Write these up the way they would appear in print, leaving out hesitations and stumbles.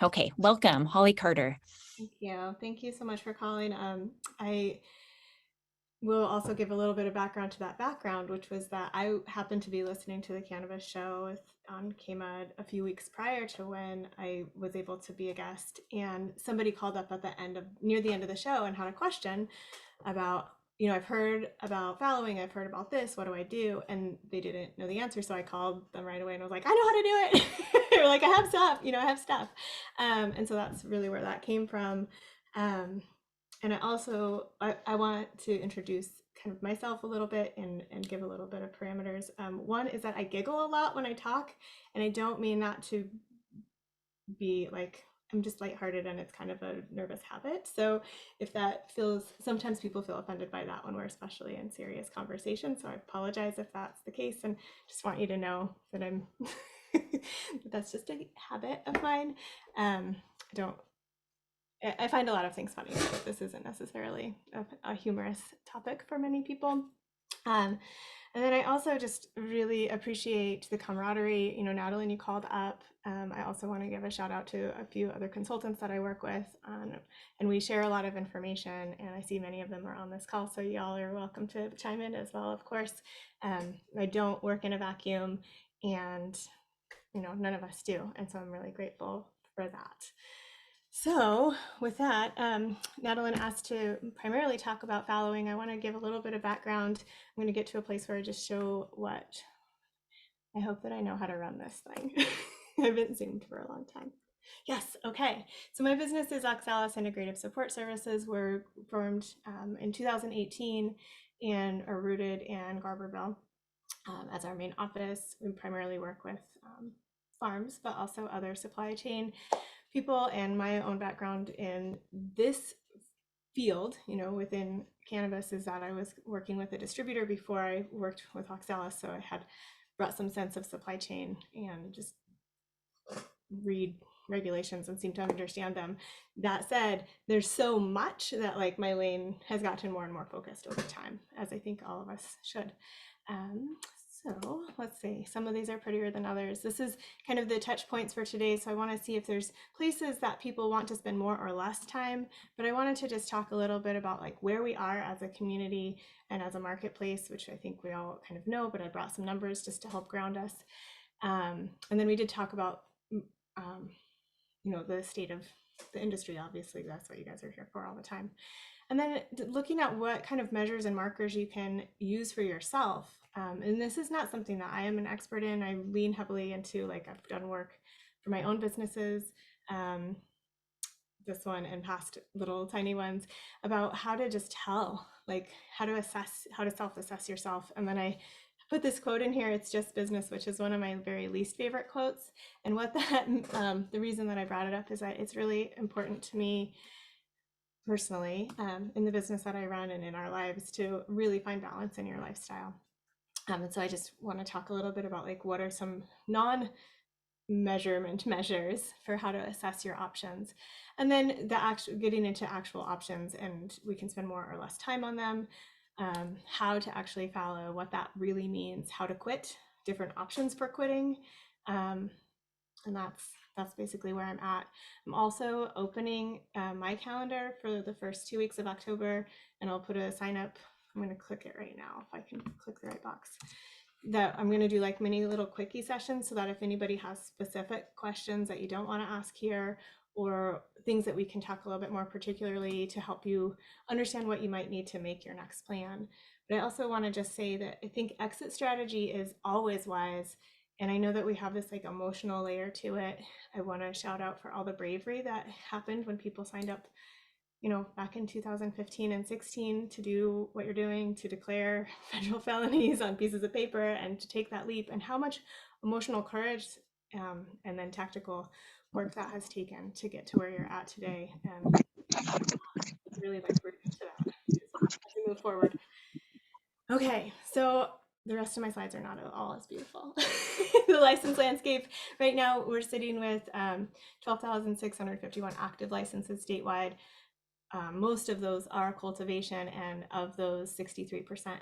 Okay, welcome, Holly Carter. Thank you. Thank you so much for calling. I will also give a little bit of background to that background, which was that I happened to be listening to the Cannabis show on KMUD a few weeks prior to when I was able to be a guest, and somebody called up at the end of near the end of the show and had a question about, I've heard about fallowing, I've heard about this, what do I do? And they didn't know the answer, so I called them right away and was like, I know how to do it. They were like, I have stuff, I have stuff. And so that's really where that came from. Um, and I want to introduce kind of myself a little bit and give a little bit of parameters. One is that I giggle a lot when I talk, and I don't mean that to be like, I'm just lighthearted and it's kind of a nervous habit. So if that sometimes people feel offended by that when we're especially in serious conversation. So I apologize if that's the case, and just want you to know that that's just a habit of mine. I don't I find a lot of things funny, but this isn't necessarily a humorous topic for many people. Um, and then I also just really appreciate the camaraderie. Natalie, you called up. I also want to give a shout out to a few other consultants that I work with, and we share a lot of information. And I see many of them are on this call, so y'all are welcome to chime in as well. Of course, I don't work in a vacuum, and none of us do, and so I'm really grateful for that. So, with that, Madeline asked to primarily talk about fallowing. I want to give a little bit of background. I'm going to get to a place where I just show what I hope that I know how to run this thing. I've been Zoomed for a long time. Yes, okay. So, my business is Oxalis Integrative Support Services. We're formed in 2018 and are rooted in Garberville as our main office. We primarily work with farms, but also other supply chain people, and my own background in this field, within cannabis, is that I was working with a distributor before I worked with Oxalis, so I had brought some sense of supply chain and just read regulations and seem to understand them. That said, there's so much that like my lane has gotten more and more focused over time, as I think all of us should. Um, so let's see, some of these are prettier than others. This is kind of the touch points for today. So I want to see if there's places that people want to spend more or less time, but I wanted to just talk a little bit about like where we are as a community and as a marketplace, which I think we all kind of know, but I brought some numbers just to help ground us. And then we did talk about, um, the state of the industry. Obviously, that's what you guys are here for all the time. And then looking at what kind of measures and markers you can use for yourself. And this is not something that I am an expert in. I lean heavily into, like, I've done work for my own businesses, um, this one and past little tiny ones, about how to just tell, like how to self-assess yourself. And then I put this quote in here, it's just business, which is one of my very least favorite quotes. And what that, the reason that I brought it up is that it's really important to me personally, in the business that I run and in our lives, to really find balance in your lifestyle. And so I just want to talk a little bit about like what are some non measurement measures for how to assess your options, and then the actual getting into actual options, and we can spend more or less time on them. How to actually follow, what that really means, how to quit, different options for quitting, and that's basically where I'm at. I'm also opening my calendar for the first 2 weeks of October, and I'll put a sign up. I'm going to click it right now if I can click the right box. That I'm going to do like mini little quickie sessions, so that if anybody has specific questions that you don't want to ask here, or things that we can talk a little bit more particularly to help you understand what you might need to make your next plan. But I also want to just say that I think exit strategy is always wise. And I know that we have this like emotional layer to it. I want to shout out for all the bravery that happened when people signed up, back in 2015 and 16 to do what you're doing, to declare federal felonies on pieces of paper and to take that leap, and how much emotional courage, and then tactical work that has taken to get to where you're at today. And it's really like rooted to that as we move forward. Okay, so the rest of my slides are not at all as beautiful. The license landscape right now, we're sitting with 12,651 active licenses statewide. Most of those are cultivation, and of those, 63%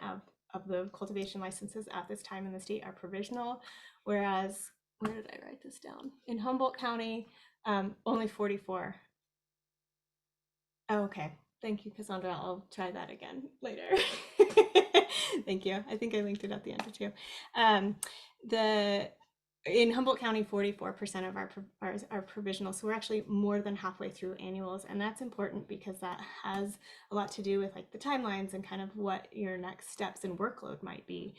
of the cultivation licenses at this time in the state are provisional, whereas where did I write this down? In Humboldt County, only 44. Oh, okay. Thank you, Cassandra. I'll try that again later. Thank you. I think I linked it at the end too. The in Humboldt County, 44% of our provisional. So we're actually more than halfway through annuals, and that's important because that has a lot to do with like the timelines and kind of what your next steps and workload might be.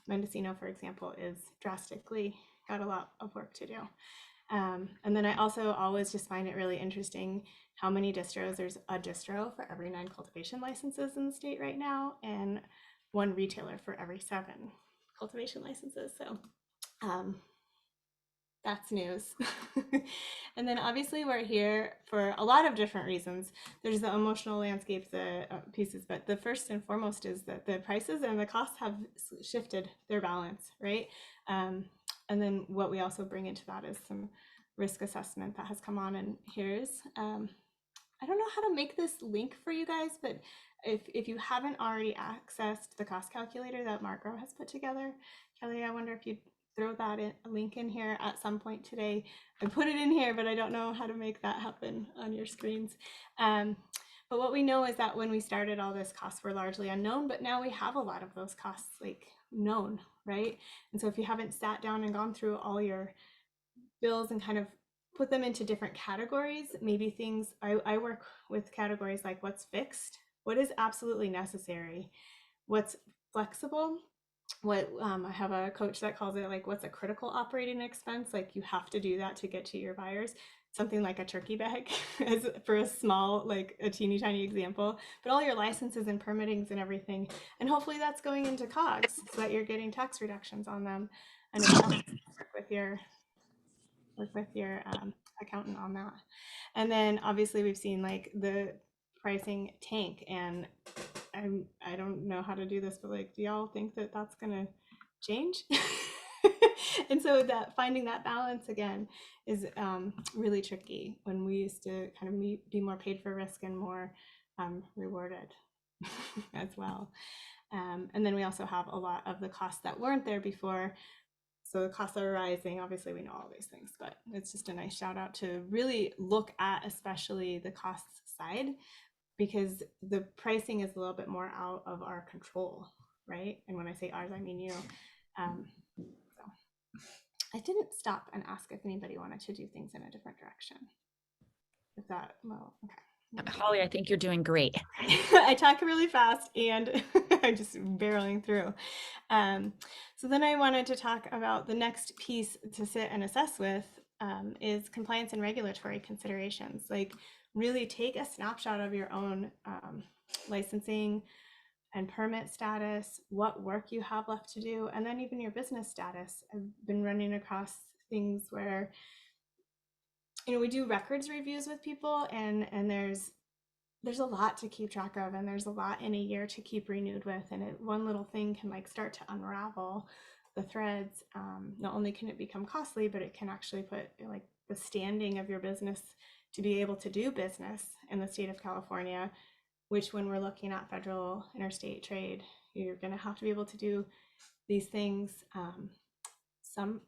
Mendocino, for example, is drastically got a lot of work to do. And then I also always just find it really interesting how many distros, there's a distro for every 9 cultivation licenses in the state right now, and 1 retailer for every 7 cultivation licenses. So that's news. And then obviously we're here for a lot of different reasons. There's the emotional landscape, the pieces, but the first and foremost is that the prices and the costs have shifted their balance, right? And then what we also bring into that is some risk assessment that has come on, and here's, I don't know how to make this link for you guys, but if you haven't already accessed the cost calculator that Margot has put together, Kelly, I wonder if you'd throw that in, a link in here at some point today. I put it in here, but I don't know how to make that happen on your screens. But what we know is that when we started, all this costs were largely unknown, but now we have a lot of those costs like known, right? And so if you haven't sat down and gone through all your bills and kind of put them into different categories, maybe things, I work with categories like what's fixed, what is absolutely necessary, what's flexible, what I have a coach that calls it like what's a critical operating expense, like you have to do that to get to your buyers, something like a turkey bag as for a small, like a teeny tiny example, but all your licenses and permittings and everything, and hopefully that's going into COGS so that you're getting tax reductions on them, and work with your accountant on that. And then obviously we've seen like the pricing tank, and I don't know how to do this, but like, do y'all think that that's gonna change? And so that finding that balance again is really tricky when we used to kind of be more paid for risk and more rewarded as well. And then we also have a lot of the costs that weren't there before. So the costs are rising. Obviously, we know all these things, but it's just a nice shout out to really look at especially the costs side, because the pricing is a little bit more out of our control, right? And when I say ours, I mean you. So I didn't stop and ask if anybody wanted to do things in a different direction. If that, well, okay. Holly, I think you're doing great. I talk really fast and I'm just barreling through. So then I wanted to talk about the next piece to sit and assess with is compliance and regulatory considerations. Like really take a snapshot of your own licensing and permit status, what work you have left to do, and then even your business status. I've been running across things where, you know, we do records reviews with people, and there's a lot to keep track of, and there's a lot in a year to keep renewed with, and one little thing can like start to unravel the threads. Not only can it become costly, but it can actually put like the standing of your business to be able to do business in the state of California, which when we're looking at federal interstate trade, you're going to have to be able to do these things.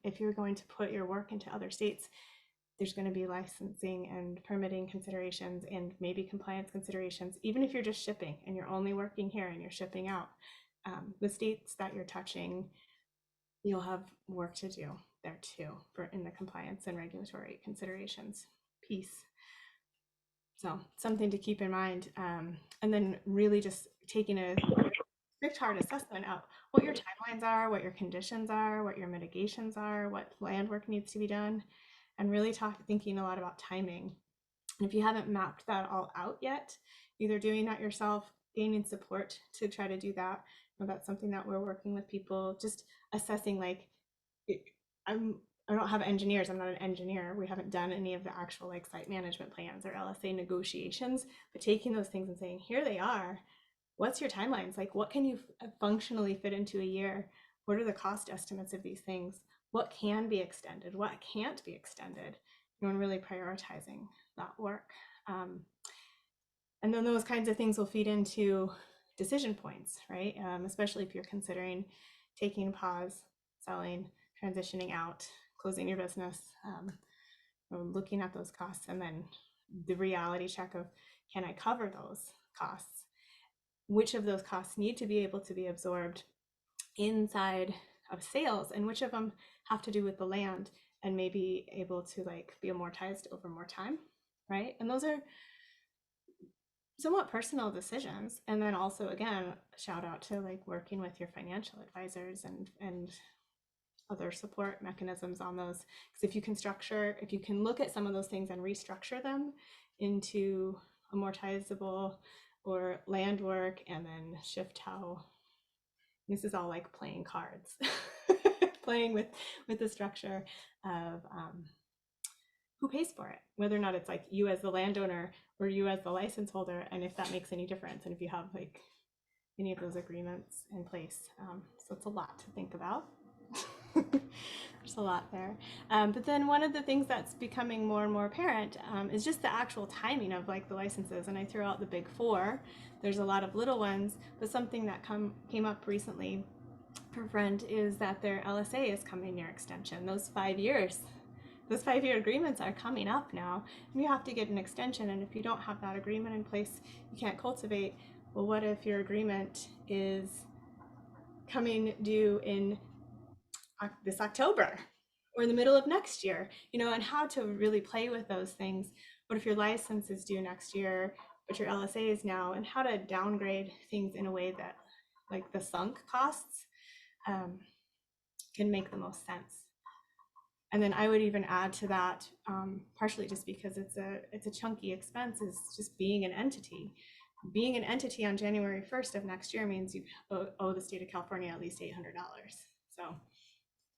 If you're going to put your work into other states, there's going to be licensing and permitting considerations and maybe compliance considerations, even if you're just shipping and you're only working here and you're shipping out. The states that you're touching, you'll have work to do there too in the compliance and regulatory considerations piece. So something to keep in mind. And then really just taking a strict hard assessment of what your timelines are, what your conditions are, what your mitigations are, what land work needs to be done, and really thinking a lot about timing. And if you haven't mapped that all out yet, either doing that yourself, gaining support to try to do that, that's something that we're working with people, just assessing like, I don't have engineers, I'm not an engineer, we haven't done any of the actual like site management plans or LSA negotiations, but taking those things and saying, here they are, what's your timelines? Like what can you functionally fit into a year? What are the cost estimates of these things? What can be extended? What can't be extended? And really prioritizing that work. And then those kinds of things will feed into decision points, right? Especially if you're considering taking a pause, selling, transitioning out, closing your business, looking at those costs, and then the reality check of, can I cover those costs? Which of those costs need to be able to be absorbed inside of sales, and which of them have to do with the land and maybe able to like be amortized over more time, right? And those are somewhat personal decisions. And then also, again, shout out to like working with your financial advisors and other support mechanisms on those. Because if you can look at some of those things and restructure them into amortizable or land work, and then shift how, this is all like playing cards, playing with the structure of who pays for it, whether or not it's like you as the landowner or you as the license holder, and if that makes any difference, and if you have like any of those agreements in place. So it's a lot to think about. There's a lot there. But then one of the things that's becoming more and more apparent is just the actual timing of like the licenses. And I threw out the big four. There's a lot of little ones, but something that came up recently for Friend is that their LSA is coming near extension. Those 5 years, those 5-year agreements are coming up now, and you have to get an extension. And if you don't have that agreement in place, you can't cultivate. Well, what if your agreement is coming due in this October or in the middle of next year, and how to really play with those things. What if your license is due next year, but your LSA is now, and how to downgrade things in a way that like the sunk costs can make the most sense. And then I would even add to that, partially just because it's a chunky expense, is just being an entity. Being an entity on January 1st of next year means you owe the state of California at least $800. So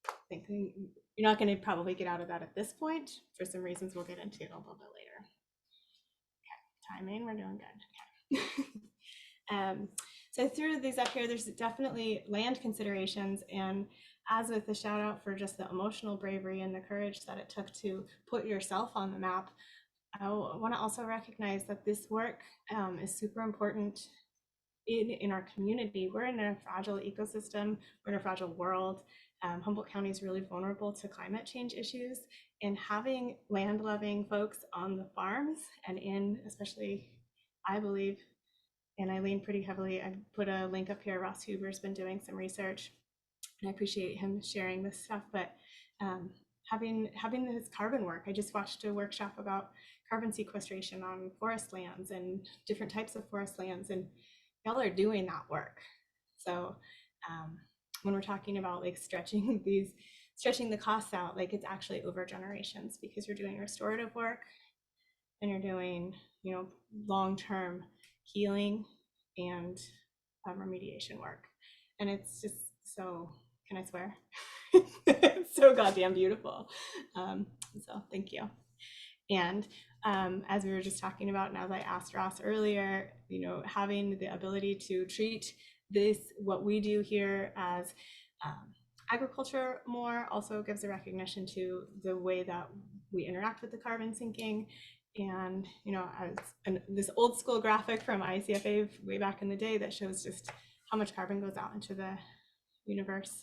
I think you're not going to probably get out of that at this point for some reasons we'll get into a little bit later. Okay, timing, we're doing good. Okay. So I threw these up here. There's definitely land considerations, and as with the shout out for just the emotional bravery and the courage that it took to put yourself on the map, I want to also recognize that this work is super important in our community. We're in a fragile ecosystem, we're in a fragile world. Humboldt County is really vulnerable to climate change issues, and having land-loving folks on the farms and especially, I believe, and I lean pretty heavily, I put a link up here, Ross Huber's been doing some research, and I appreciate him sharing this stuff, but having this carbon work, I just watched a workshop about carbon sequestration on forest lands and different types of forest lands, and y'all are doing that work. So when we're talking about like stretching the costs out, like it's actually over generations, because you're doing restorative work and you're doing, long-term healing and remediation work. And it's just so, can I swear? It's so goddamn beautiful. So thank you. And as we were just talking about, and as I asked Ross earlier, having the ability to treat this, what we do here, as agriculture more, also gives a recognition to the way that we interact with the carbon sinking. And as this old school graphic from ICFA way back in the day that shows just how much carbon goes out into the universe,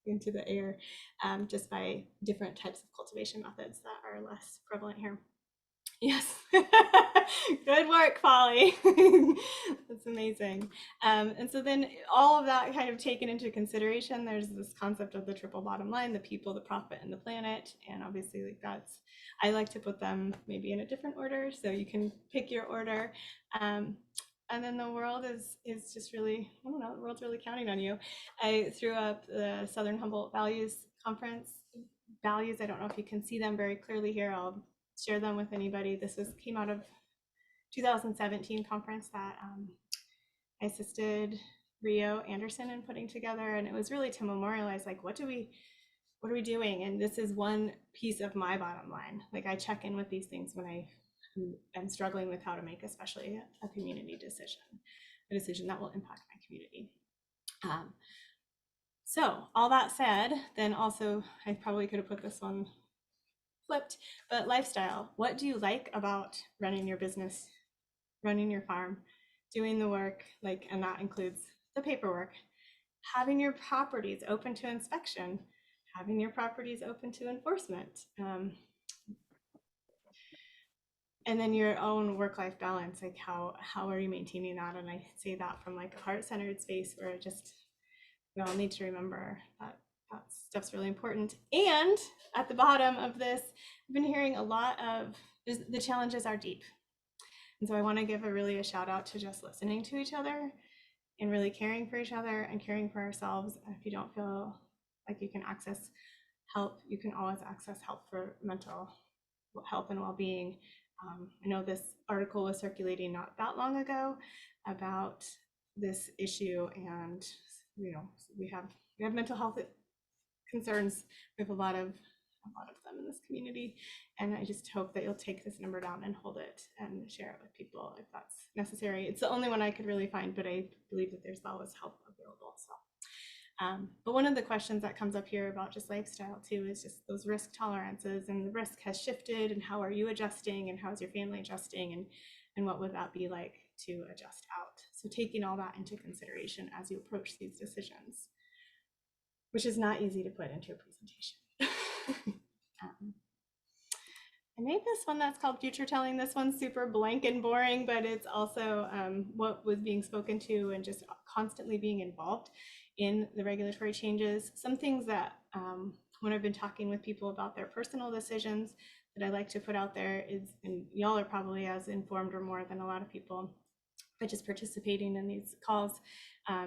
into the air, just by different types of cultivation methods that are less prevalent here. Yes. Good work, Polly. That's amazing. And so then all of that kind of taken into consideration, there's this concept of the triple bottom line, the people, the profit, and the planet. And obviously, like, that's, I like to put them maybe in a different order, so you can pick your order. And then the world is just really, I don't know, the world's really counting on you. I threw up the Southern Humboldt Values Conference values. I don't know if you can see them very clearly here. I'll share them with anybody. This came out of 2017 conference that I assisted Rio Anderson in putting together, and it was really to memorialize, like, what are we doing? And this is one piece of my bottom line. Like, I check in with these things when I am struggling with how to make, especially a community decision, a decision that will impact my community. So all that said, then also I probably could have put this one flipped, but lifestyle. What do you like about running your business, running your farm, doing the work, like, and that includes the paperwork, having your properties open to inspection, having your properties open to enforcement. And then your own work-life balance, like how are you maintaining that? And I say that from like a heart-centered space where we all need to remember that that stuff's really important. And at the bottom of this, I've been hearing a lot of the challenges are deep. And so I want to give a shout out to just listening to each other and really caring for each other and caring for ourselves. If you don't feel like you can access help, you can always access help for mental health and well-being. I know this article was circulating not that long ago about this issue, and we have mental health concerns. We have a lot of them in this community, and I just hope that you'll take this number down and hold it and share it with people if that's necessary. It's the only one I could really find, but I believe that there's always help available. So. But one of the questions that comes up here about just lifestyle too is just those risk tolerances, and the risk has shifted, and how are you adjusting, and how's your family adjusting, and what would that be like to adjust out? So taking all that into consideration as you approach these decisions, which is not easy to put into a presentation. I made this one that's called Future Telling. This one's super blank and boring, but it's also what was being spoken to and just constantly being involved in the regulatory changes. Some things that when I've been talking with people about their personal decisions that I like to put out there is, and y'all are probably as informed or more than a lot of people by just participating in these calls,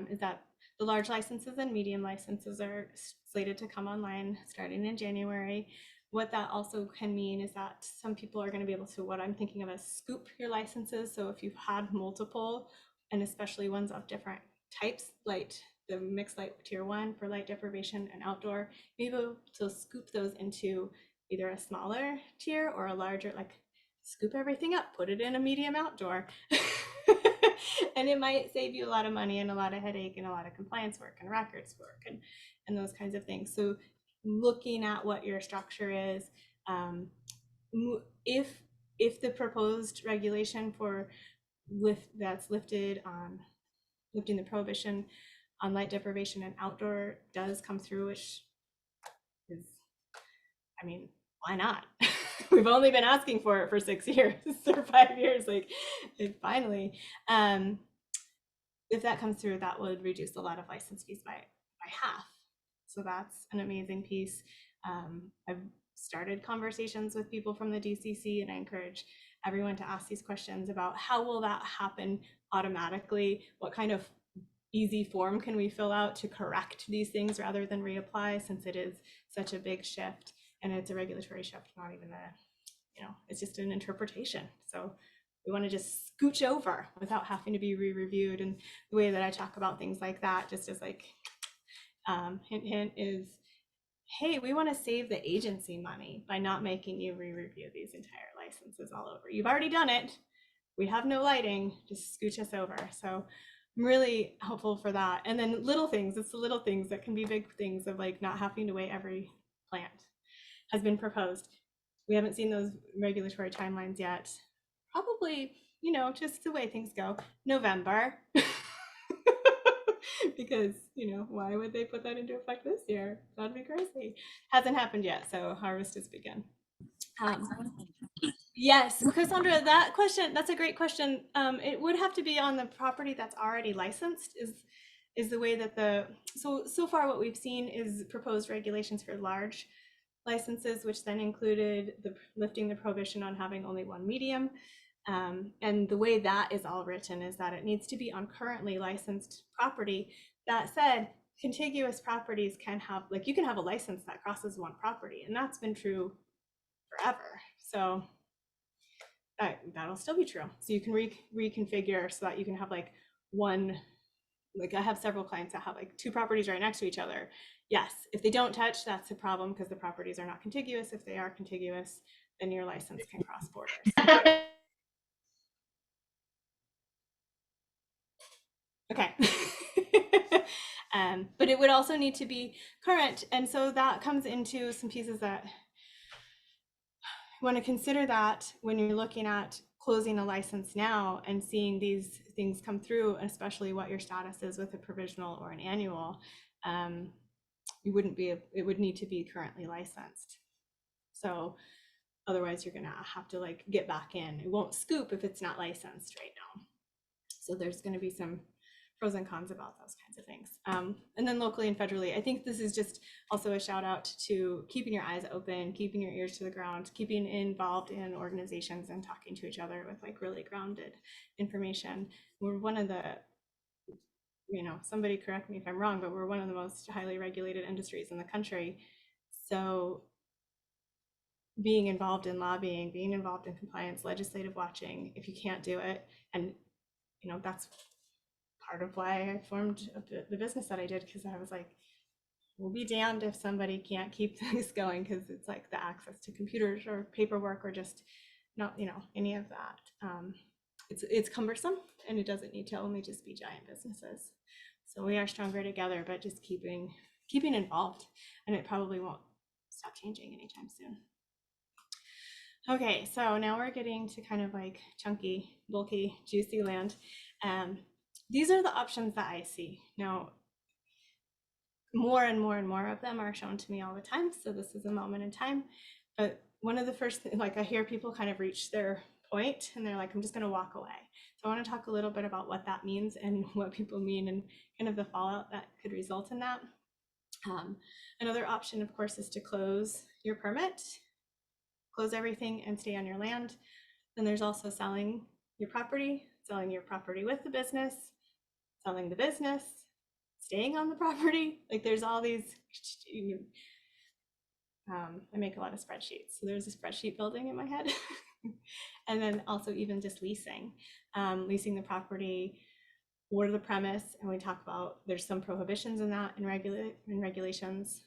is that the large licenses and medium licenses are slated to come online starting in January. What that also can mean is that some people are going to be able to, what I'm thinking of as scoop your licenses. So if you've had multiple, and especially ones of different types, like the mixed light tier 1 for light deprivation and outdoor, be able to scoop those into either a smaller tier or a larger, like scoop everything up, put it in a medium outdoor. And it might save you a lot of money and a lot of headache and a lot of compliance work and records work and those kinds of things. So looking at what your structure is, if the proposed regulation that's lifting the prohibition on light deprivation and outdoor does come through, which is, I mean, why not? We've only been asking for it for 6 years or 5 years, like finally. If that comes through, that would reduce a lot of license fees by half. So that's an amazing piece. I've started conversations with people from the DCC, and I encourage everyone to ask these questions about how will that happen automatically? What kind of easy form can we fill out to correct these things rather than reapply, since it is such a big shift, and it's a regulatory shift, not even it's just an interpretation. So we want to just scooch over without having to be re-reviewed. And the way that I talk about things like that, just as like hint hint, is, hey, we want to save the agency money by not making you re-review these entire licenses all over. You've already done it. We have no lighting, just scooch us over. So I'm really hopeful for that. And then little things, it's the little things that can be big things, of like not having to wait every plant has been proposed. We haven't seen those regulatory timelines yet. Probably, just the way things go, November. Because, why would they put that into effect this year? That'd be crazy. Hasn't happened yet, so harvest has begun. Yes, Cassandra, that question, that's a great question. It would have to be on the property that's already licensed, is the way that so far what we've seen is proposed regulations for large licenses, which then included lifting the prohibition on having only one medium. And the way that is all written is that it needs to be on currently licensed property. That said, contiguous properties can have, like, you can have a license that crosses one property, and that's been true forever. So that'll still be true. So you can reconfigure so that you can have like one, like I have several clients that have like 2 properties right next to each other. Yes, if they don't touch, that's a problem because the properties are not contiguous. If they are contiguous, then your license can cross borders. Okay. But it would also need to be current. And so that comes into some pieces that you want to consider that when you're looking at closing a license now and seeing these things come through, especially what your status is with a provisional or an annual. You wouldn't be, it would need to be currently licensed. So otherwise you're gonna have to like get back in. It won't scoop if it's not licensed right now. So there's going to be some pros and cons about those kinds of things. And then locally and federally, I think this is just also a shout out to keeping your eyes open, keeping your ears to the ground, keeping involved in organizations and talking to each other with like really grounded information. We're one of the, somebody correct me if I'm wrong, but we're one of the most highly regulated industries in the country. So being involved in lobbying, being involved in compliance, legislative watching, if you can't do it, and that's part of why I formed the business that I did, because I was like, we'll be damned if somebody can't keep things going, because it's like the access to computers or paperwork or just not, any of that. It's cumbersome, and it doesn't need to only just be giant businesses. So we are stronger together, but just keeping involved, and it probably won't stop changing anytime soon. Okay, so now we're getting to kind of like chunky, bulky, juicy land. These are the options that I see. Now, more and more and more of them are shown to me all the time. So this is a moment in time. But one of the first things, like I hear people kind of reach their point and they're like, I'm just going to walk away. So I want to talk a little bit about what that means and what people mean and kind of the fallout that could result in that. Another option, of course, is to close your permit, close everything and stay on your land. Then there's also selling your property with the business, selling the business, staying on the property. Like there's all these, I make a lot of spreadsheets. So there's a spreadsheet building in my head. And then also even just leasing the property or the premise. And we talk about, there's some prohibitions in that in regulations.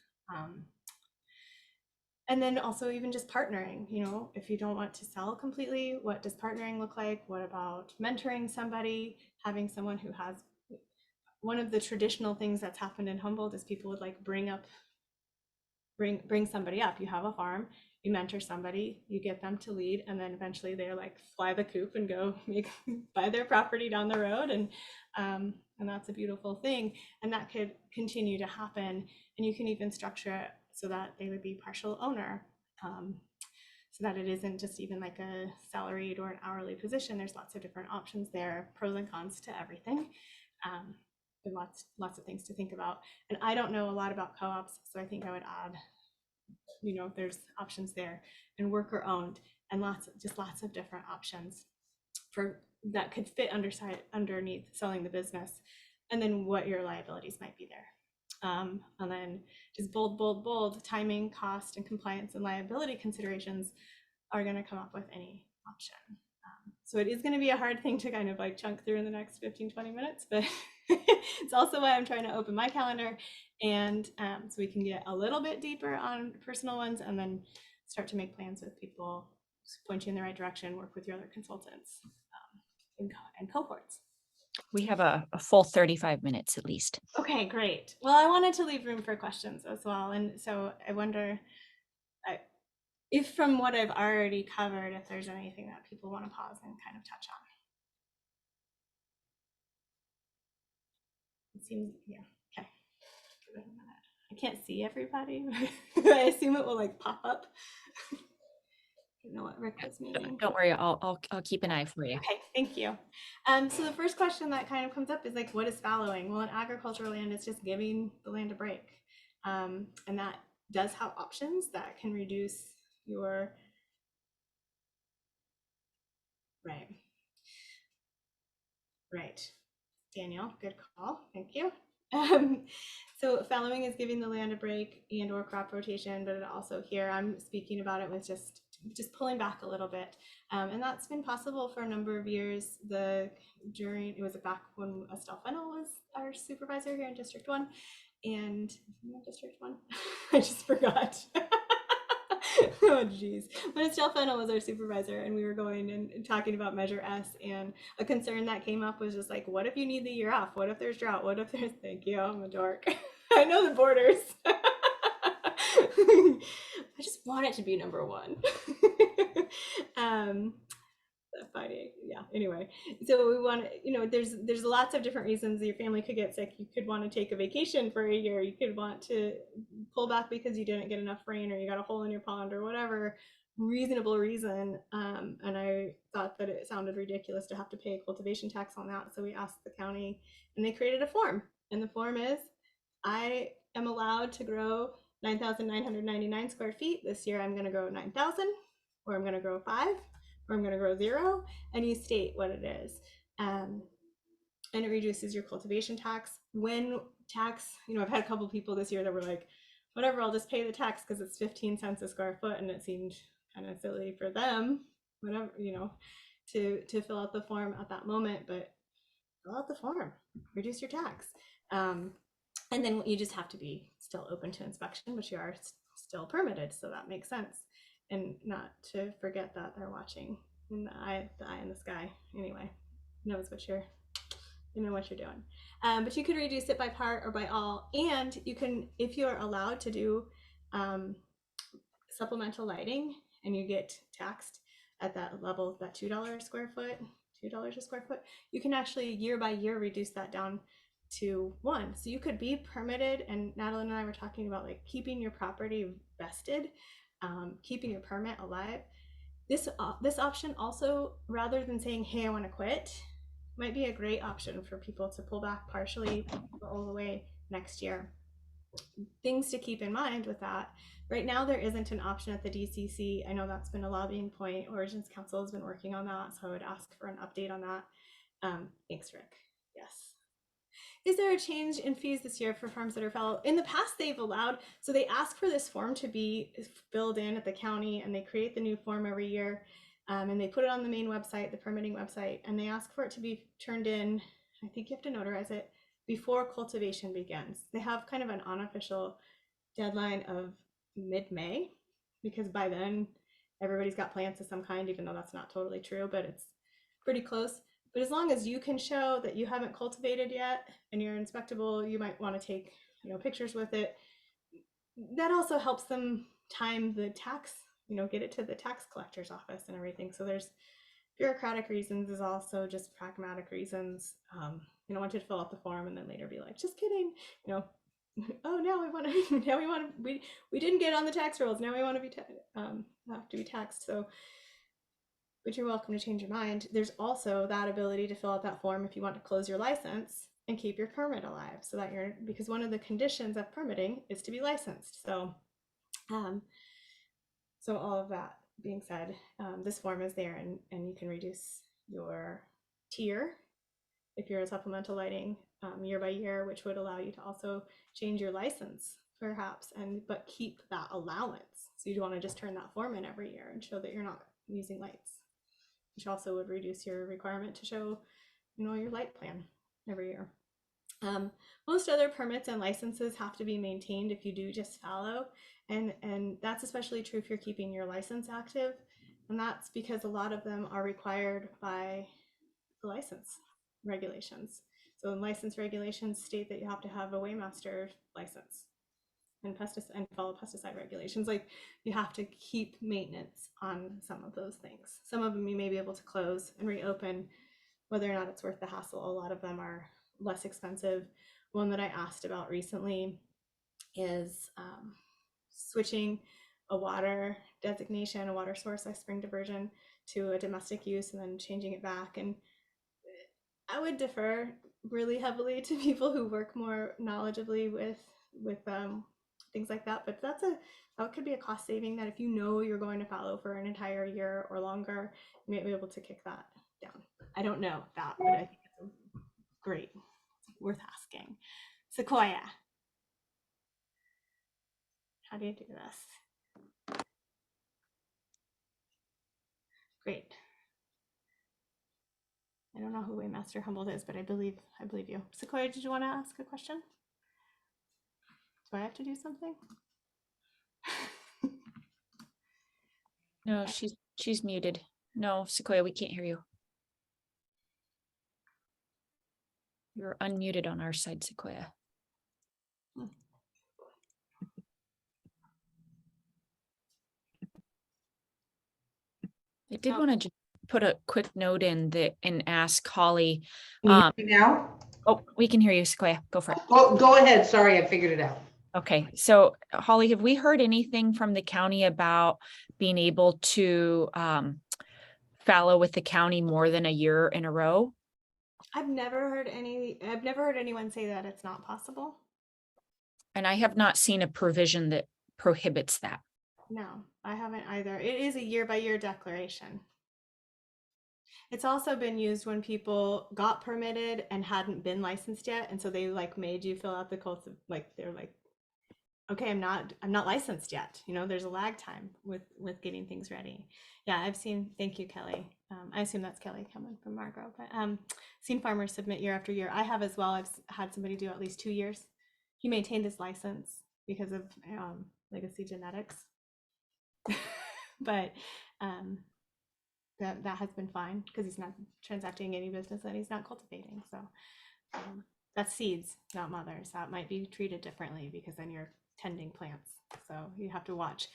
And then also even just partnering, if you don't want to sell completely, what does partnering look like? What about mentoring somebody, having someone who has, one of the traditional things that's happened in Humboldt is people would like bring somebody up. You have a farm, you mentor somebody, you get them to lead, and then eventually they're like fly the coop and go buy their property down the road. And that's a beautiful thing. And that could continue to happen. And you can even structure it so that they would be partial owner, so that it isn't just even like a salaried or an hourly position. There's lots of different options there, pros and cons to everything. And lots of things to think about. And I don't know a lot about co-ops, so I think I would add, there's options there, and worker owned, and lots of different options for that could fit underneath selling the business, and then what your liabilities might be there. And then just bold, timing, cost, and compliance and liability considerations are going to come up with any option. So it is going to be a hard thing to kind of like chunk through in the next 15-20 minutes, but it's also why I'm trying to open my calendar, and so we can get a little bit deeper on personal ones and then start to make plans with people, point you in the right direction, work with your other consultants and cohorts. We have a full 35 minutes at least. Okay, great. Well, I wanted to leave room for questions as well. And so I wonder if from what I've already covered, if there's anything that people want to pause and kind of touch on. It seems, yeah, okay. Give it a minute. I can't see everybody. I assume it will like pop up. I don't know what Rick was meaning. Don't worry, I'll keep an eye for you. Okay, thank you. So the first question that kind of comes up is like, what is fallowing? Well, in agricultural land, it's just giving the land a break. And that does have options that can reduce your, right. Daniel, good call, thank you. So fallowing is giving the land a break and or crop rotation, but also here I'm speaking about it with just pulling back a little bit. And that's been possible for a number of years. It was back when Estelle Fennell was our supervisor here in District 1. And District 1? I just forgot. Oh geez. When Estelle Fennell was our supervisor and we were going and talking about Measure S, and a concern that came up was just like, what if you need the year off? What if there's drought? What if there's, thank you, I'm a dork. I know the borders. I just want it to be number one. yeah, anyway, so we want to, there's lots of different reasons your family could get sick. You could want to take a vacation for a year. You could want to pull back because you didn't get enough rain or you got a hole in your pond or whatever reasonable reason. And I thought that it sounded ridiculous to have to pay a cultivation tax on that. So we asked the county and they created a form. And the form is, I am allowed to grow 9,999 square feet. This year I'm going to grow 9,000, or I'm going to grow 5, or I'm going to grow 0, and you state what it is. And it reduces your cultivation tax. When tax, I've had a couple people this year that were like, whatever, I'll just pay the tax because it's 15 cents a square foot, and it seemed kind of silly for them, whatever, to fill out the form at that moment, but fill out the form, reduce your tax. And then you just have to be still open to inspection, but you are still permitted, so that makes sense. And not to forget that they're watching in the eye in the sky. Anyway, knows what you're doing. But you could reduce it by part or by all, and you can, if you're allowed to do supplemental lighting, and you get taxed at that level, that $2 a square foot, you can actually year by year reduce that down to 1. So you could be permitted, and Natalie and I were talking about like keeping your property vested, keeping your permit alive. This option also, rather than saying, hey, I want to quit, might be a great option for people to pull back partially all the way next year. Things to keep in mind with that. Right now, there isn't an option at the DCC. I know that's been a lobbying point. Origins Council has been working on that, so I would ask for an update on that. Thanks, Rick. Yes. Is there a change in fees this year for farms that are fallow? In the past, they've allowed, so they ask for this form to be filled in at the county, and they create the new form every year, and they put it on the main website, the permitting website, and they ask for it to be turned in. I think you have to notarize it before cultivation begins. They have kind of an unofficial deadline of mid-May, because by then everybody's got plants of some kind, even though that's not totally true, but it's pretty close. But as long as you can show that you haven't cultivated yet and you're inspectable, you might want to take pictures with it. That also helps them time the tax, get it to the tax collector's office and everything. So there's bureaucratic reasons, is also just pragmatic reasons. You don't want you to fill out the form and then later be like, just kidding, oh, now we didn't get on the tax rolls, now we want to be have to be taxed. So, but you're welcome to change your mind. There's also that ability to fill out that form if you want to close your license and keep your permit alive, so that because one of the conditions of permitting is to be licensed. So so all of that being said, this form is there, and you can reduce your tier if you're a supplemental lighting year by year, which would allow you to also change your license perhaps, but keep that allowance. So you'd want to just turn that form in every year and show that you're not using lights, which also would reduce your requirement to show your light plan every year. Most other permits and licenses have to be maintained if you do just fallow, and that's especially true if you're keeping your license active, and that's because a lot of them are required by the license regulations. So license regulations state that you have to have a weighmaster license, and follow pesticide regulations. Like, you have to keep maintenance on some of those things. Some of them you may be able to close and reopen, whether or not it's worth the hassle. A lot of them are less expensive. One that I asked about recently is switching a water designation, a water source like spring diversion, to a domestic use, and then changing it back. And I would defer really heavily to people who work more knowledgeably with things like that. But that could be a cost saving, that if you're going to fallow for an entire year or longer, you might be able to kick that down. I don't know that, but I think it's great. It's worth asking. Sequoia, how do you do this? Great. I don't know who Waymaster Humboldt is, but I believe you. Sequoia, did you want to ask a question? Do I have to do something? No, she's muted. No, Sequoia, we can't hear you. You're unmuted on our side, Sequoia. I did want to put a quick note in and ask Holly. Can you hear me now? Oh, we can hear you, Sequoia. Go for it. Go ahead. Sorry, I figured it out. Okay, so Holly, have we heard anything from the county about being able to fallow with the county more than a year in a row? I've never heard anyone say that it's not possible. And I have not seen a provision that prohibits that. No, I haven't either. It is a year by year declaration. It's also been used when people got permitted and hadn't been licensed yet, and so they like made you fill out the like they're like, okay, I'm not licensed yet. You know, there's a lag time with getting things ready. Yeah, I've seen. Thank you, Kelly. I assume that's Kelly coming from Margot, but seen farmers submit year after year. I have as well. I've had somebody do at least 2 years. He maintained his license because of legacy genetics, but that has been fine because he's not transacting any business that he's not cultivating. So that's seeds, not mothers. That might be treated differently because then you're tending plants. So you have to watch.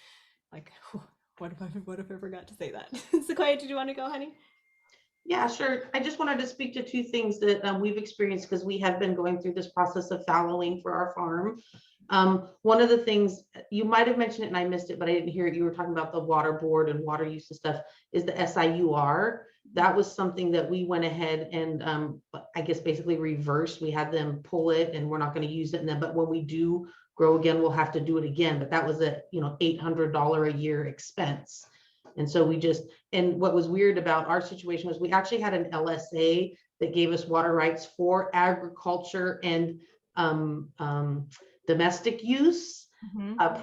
Like, what if I forgot to say that? Sequoia, did you want to go, honey? Yeah, sure. I just wanted to speak to two things that we've experienced because we have been going through this process of fallowing for our farm. One of the things you might have mentioned it and I missed it, but I didn't hear it. You were talking about the water board and water use and stuff is the SIUR. That was something that we went ahead and I guess basically reversed. We had them pull it and we're not going to use it. And then, but when we do grow again, we'll have to do it again. But that was a, $800 a year expense. And so and what was weird about our situation was we actually had an LSA that gave us water rights for agriculture and domestic use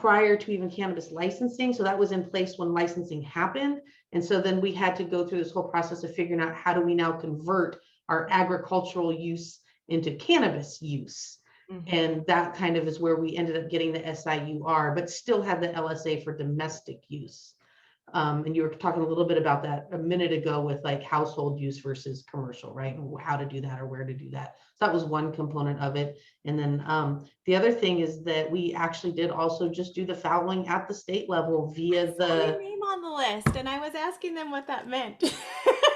prior to even cannabis licensing. So that was in place when licensing happened. And so then we had to go through this whole process of figuring out how do we now convert our agricultural use into cannabis use. And that kind of is where we ended up getting the SIUR, but still had the LSA for domestic use. And you were talking a little bit about that a minute ago with like household use versus commercial, right? And how to do that or where to do that. So that was one component of it. And then the other thing is that we actually did also just do the fallowing at the state level via the name on the list, and I was asking them what that meant.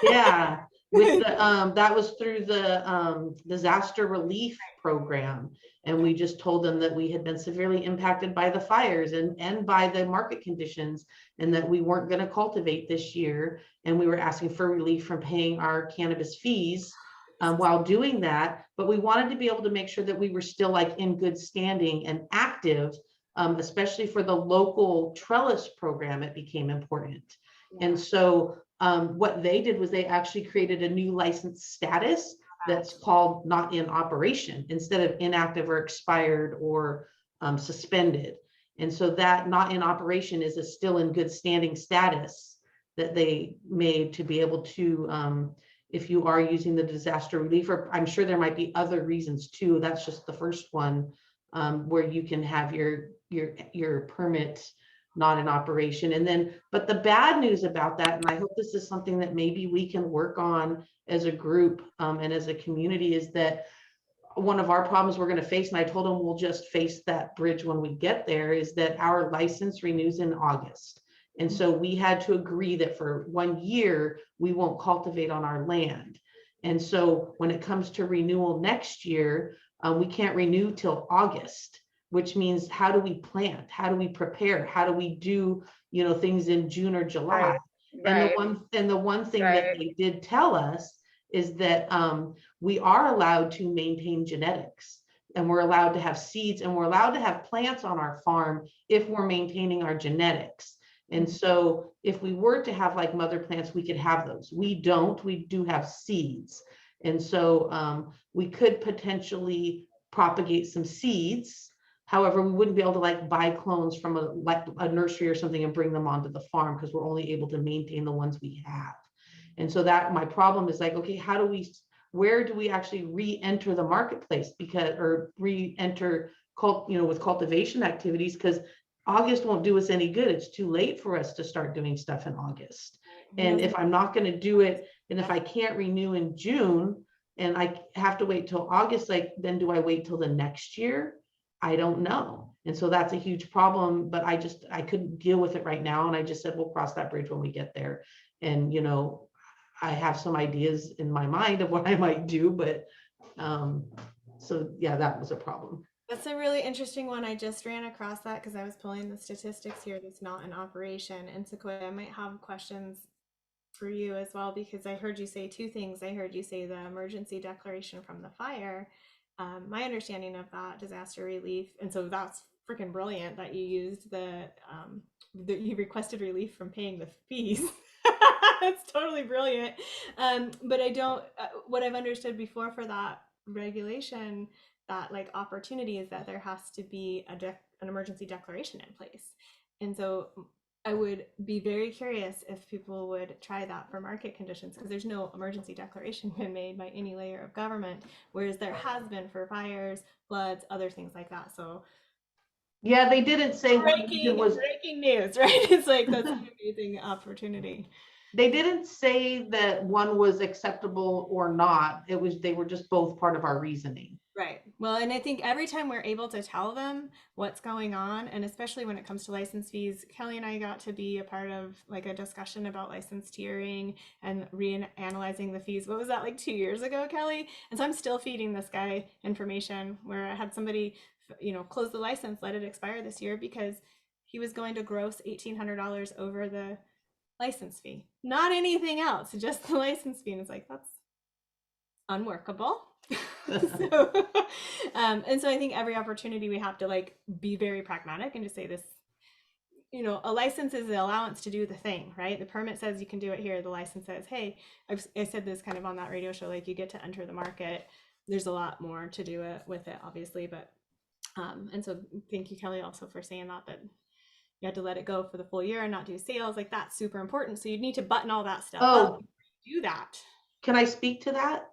Yeah, with the that was through the disaster relief program. And we just told them that we had been severely impacted by the fires and by the market conditions, and that we weren't going to cultivate this year. And we were asking for relief from paying our cannabis fees while doing that. But we wanted to be able to make sure that we were still like in good standing and active, especially for the local trellis program. It became important. Yeah. And so what they did was they actually created a new license status that's called not in operation instead of inactive or expired or suspended. And so that not in operation is a still in good standing status that they made to be able to, if you are using the disaster relief, or I'm sure there might be other reasons too. That's just the first one where you can have your permit not in operation. And then, but the bad news about that, and I hope this is something that maybe we can work on as a group and as a community, is that one of our problems we're going to face, and I told them we'll just face that bridge when we get there, is that our license renews in August. And so we had to agree that for 1 year, we won't cultivate on our land. And so when it comes to renewal next year, we can't renew till August, which means how do we plant? How do we prepare? How do we do, things in June or July? Right. And the one thing right. that they did tell us is that we are allowed to maintain genetics, and we're allowed to have seeds, and we're allowed to have plants on our farm if we're maintaining our genetics. And so if we were to have like mother plants, we could have those. We don't, we do have seeds. And so we could potentially propagate some seeds. However, we wouldn't be able to like buy clones from a nursery or something and bring them onto the farm because we're only able to maintain the ones we have. And so that my problem is like, okay, where do we actually re-enter the marketplace or re-enter with cultivation activities? Because August won't do us any good. It's too late for us to start doing stuff in August. And if I'm not going to do it, and if I can't renew in June and I have to wait till August, like then do I wait till the next year? I don't know. And so that's a huge problem, but I couldn't deal with it right now. And I just said, we'll cross that bridge when we get there. And, I have some ideas in my mind of what I might do, but so yeah, that was a problem. That's a really interesting one. I just ran across that because I was pulling the statistics here that's not in operation. And Sequoia, I might have questions for you as well, because I heard you say two things. I heard you say the emergency declaration from the fire. My understanding of that disaster relief, and so that's freaking brilliant that you used that you requested relief from paying the fees. That's totally brilliant. But I don't, what I've understood before for that regulation, that like opportunity, is that there has to be an emergency declaration in place. And so I would be very curious if people would try that for market conditions, because there's no emergency declaration been made by any layer of government, whereas there has been for fires, floods, other things like that. So Yeah, they didn't say one region was, breaking news, right? It's like, that's an amazing opportunity. they didn't say that one was acceptable or not. It was, they were just both part of our reasoning. Right. Well, and I think every time we're able to tell them what's going on, and especially when it comes to license fees, Kelly and I got to be a part of like a discussion about license tiering and reanalyzing the fees. What was that, like 2 years ago, Kelly? And so I'm still feeding this guy information where I had somebody, close the license, let it expire this year because he was going to gross $1,800 over the license fee, not anything else, just the license fee. And it's like, that's unworkable. So, and so I think every opportunity we have to like be very pragmatic and just say this, a license is the allowance to do the thing, right? The permit says you can do it here. The license says, hey, I said this kind of on that radio show, like you get to enter the market. There's a lot more to do it with it, obviously, but and so thank you, Kelly, also for saying that you had to let it go for the full year and not do sales. Like that's super important. So you'd need to button all that stuff up. Do that. Can I speak to that?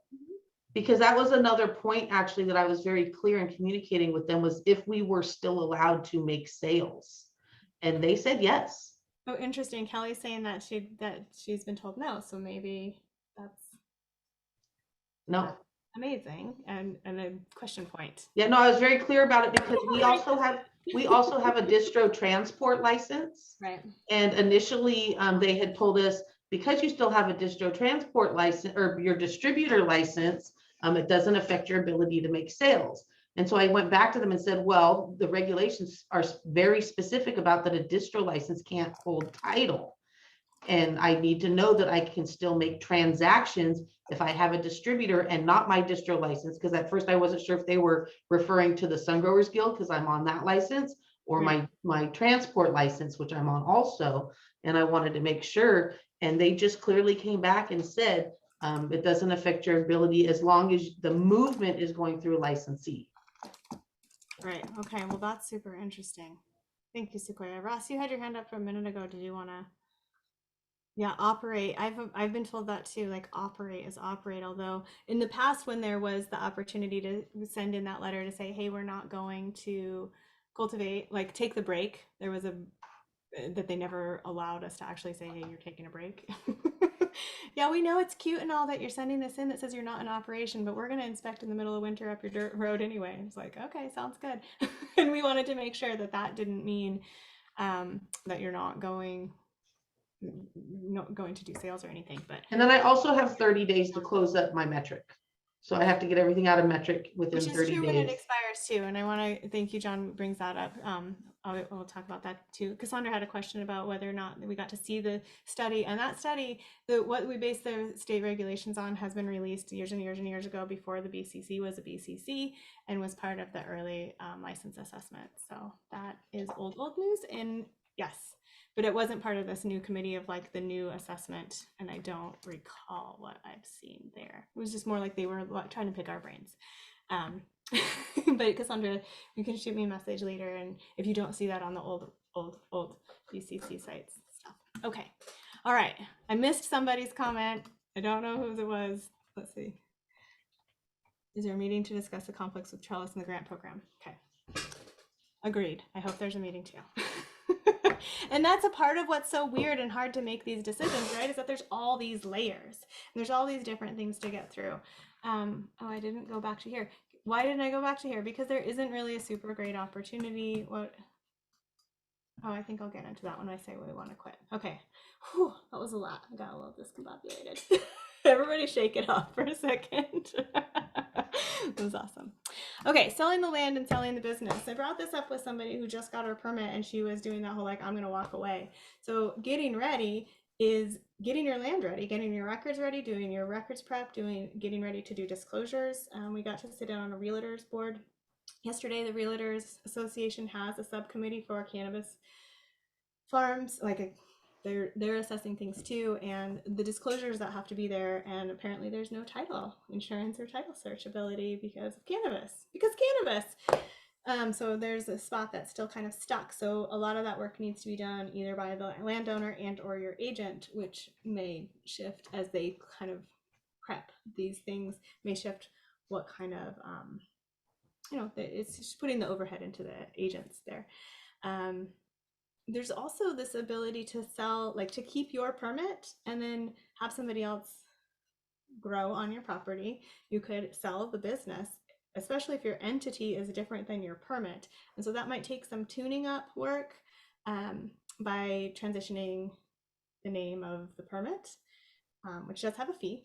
Because that was another point actually that I was very clear in communicating with them, was if we were still allowed to make sales. And they said yes. Oh, interesting. Kelly's saying that she's been told no. So maybe that's No. amazing and a question point. Yeah, no, I was very clear about it because we also have a distro transport license. Right. And initially they had told us, because you still have a distro transport license or your distributor license, it doesn't affect your ability to make sales. And so I went back to them and said, well, the regulations are very specific about that a distro license can't hold title. And I need to know that I can still make transactions if I have a distributor and not my distro license. Because at first I wasn't sure if they were referring to the Sun Growers Guild because I'm on that license, or my transport license, which I'm on also. And I wanted to make sure. And they just clearly came back and said, it doesn't affect your ability as long as the movement is going through a licensee. Right. Okay. Well, that's super interesting. Thank you, Sequoia. Ross, you had your hand up for a minute ago. Did you want to? Yeah, operate. I've been told that too. Like operate is operate. Although in the past, when there was the opportunity to send in that letter to say, hey, we're not going to cultivate, like take the break, there was that they never allowed us to actually say, hey, you're taking a break. Yeah, we know it's cute and all that you're sending this in that says you're not in operation, but we're going to inspect in the middle of winter up your dirt road anyway. It's like, okay, sounds good. And we wanted to make sure that didn't mean that you're not going to do sales or anything. But and then I also have 30 days to close up my metric. So I have to get everything out of metric within 30 days. Which is true when it expires too. And I want to thank you, John brings that up. We'll talk about that too. Cassandra had a question about whether or not we got to see the study, and that study, what we base the state regulations on, has been released years and years and years ago before the BCC was a BCC and was part of the early license assessment. So that is old news, and yes. But it wasn't part of this new committee of like the new assessment, and I don't recall what I've seen there. It was just more like they were trying to pick our brains. But Cassandra, you can shoot me a message later, and if you don't see that on the old BCC sites stuff. Okay, all right. I missed somebody's comment. I don't know whose it was. Let's see. Is there a meeting to discuss the conflicts with Trellis and the grant program? Okay. Agreed. I hope there's a meeting too. And that's a part of what's so weird and hard to make these decisions, right? Is that there's all these layers. There's all these different things to get through. I didn't go back to here. Why didn't I go back to here? Because there isn't really a super great opportunity. I think I'll get into that when I say we want to quit. Okay. Whew, that was a lot. I got a little discombobulated. Everybody shake it off for a second. It was awesome. Okay, selling the land and selling the business. I brought this up with somebody who just got her permit and she was doing that whole like, I'm going to walk away. So getting ready is getting your land ready, getting your records ready, doing your records prep, getting ready to do disclosures. We got to sit down on a realtors board yesterday. The Realtors Association has a subcommittee for cannabis farms, they're assessing things too, and the disclosures that have to be there. And apparently there's no title insurance or title searchability because of cannabis. So there's a spot that's still kind of stuck. So a lot of that work needs to be done either by the landowner and or your agent, which may shift as they kind of prep these things, may shift what kind of it's just putting the overhead into the agents there. There's also this ability to sell, like to keep your permit and then have somebody else grow on your property. You could sell the business, especially if your entity is different than your permit. And so that might take some tuning up work by transitioning the name of the permit, which does have a fee.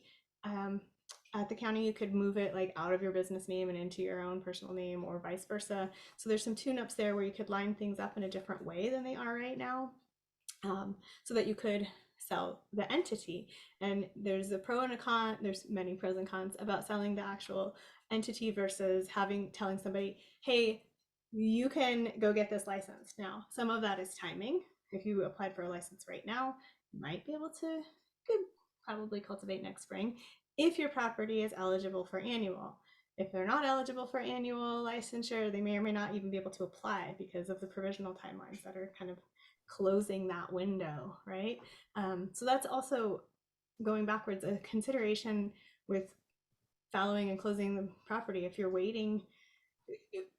At the county, you could move it like out of your business name and into your own personal name or vice versa. So there's some tune-ups there where you could line things up in a different way than they are right now, so that you could sell the entity. And there's a pro and a con. There's many pros and cons about selling the actual entity versus telling somebody, hey, you can go get this license now. Some of that is timing. If you applied for a license right now, you might be able to could probably cultivate next spring if your property is eligible for annual. If they're not eligible for annual licensure, they may or may not even be able to apply because of the provisional timelines that are kind of closing that window, right? So that's also, going backwards, a consideration with following and closing the property. If you're waiting,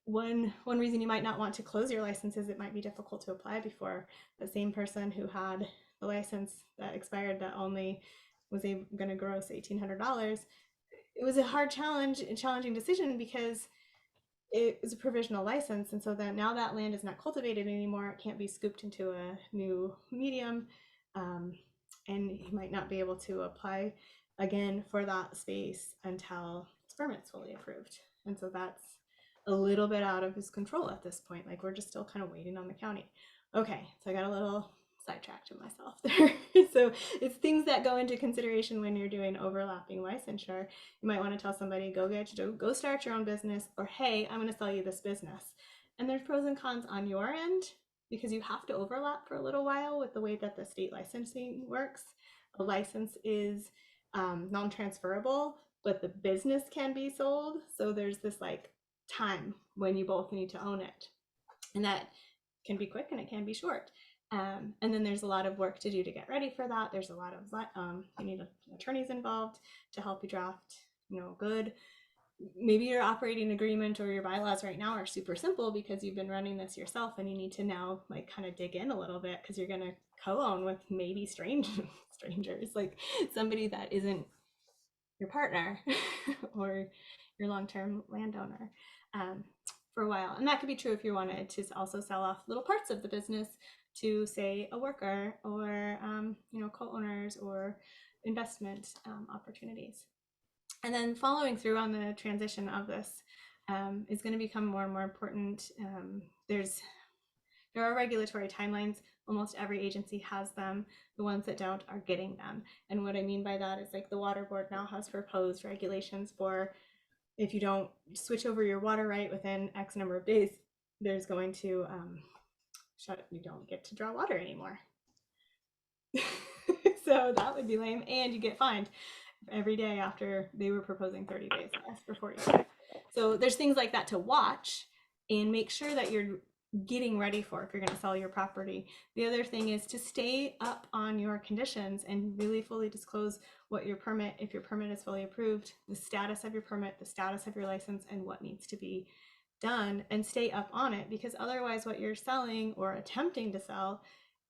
one reason you might not want to close your license is it might be difficult to apply before the same person who had the license that expired that only was going to gross $1,800. It was a challenging decision because it was a provisional license, and so then now that land is not cultivated anymore. It can't be scooped into a new medium, and he might not be able to apply again for that space until his permit's fully approved. And so that's a little bit out of his control at this point. Like, we're just still kind of waiting on the county. Okay, so I got a little sidetracked to myself there. So it's things that go into consideration when you're doing overlapping licensure. You might want to tell somebody, go start your own business, or hey, I'm going to sell you this business. And there's pros and cons on your end because you have to overlap for a little while with the way that the state licensing works. A license is non-transferable, but the business can be sold. So there's this like time when you both need to own it, and that can be quick and it can be short. And then there's a lot of work to do to get ready for that. There's a lot of you need attorneys involved to help you draft, good. Maybe your operating agreement or your bylaws right now are super simple because you've been running this yourself, and you need to now like kind of dig in a little bit because you're going to co-own with maybe strangers, like somebody that isn't your partner or your long-term landowner for a while. And that could be true if you wanted to also sell off little parts of the business to, say, a worker or co-owners or investment opportunities. And then following through on the transition of this is going to become more and more important. There are regulatory timelines. Almost every agency has them. The ones that don't are getting them. And what I mean by that is, like, the Water Board now has proposed regulations for if you don't switch over your water right within X number of days, there's going to you don't get to draw water anymore. So that would be lame, and you get fined every day after. They were proposing 30 days for 45. So there's things like that to watch and make sure that you're getting ready for if you're going to sell your property. The other thing is to stay up on your conditions and really fully disclose what your permit, if your permit is fully approved, the status of your permit, the status of your license, and what needs to be done, and stay up on it, because otherwise what you're selling or attempting to sell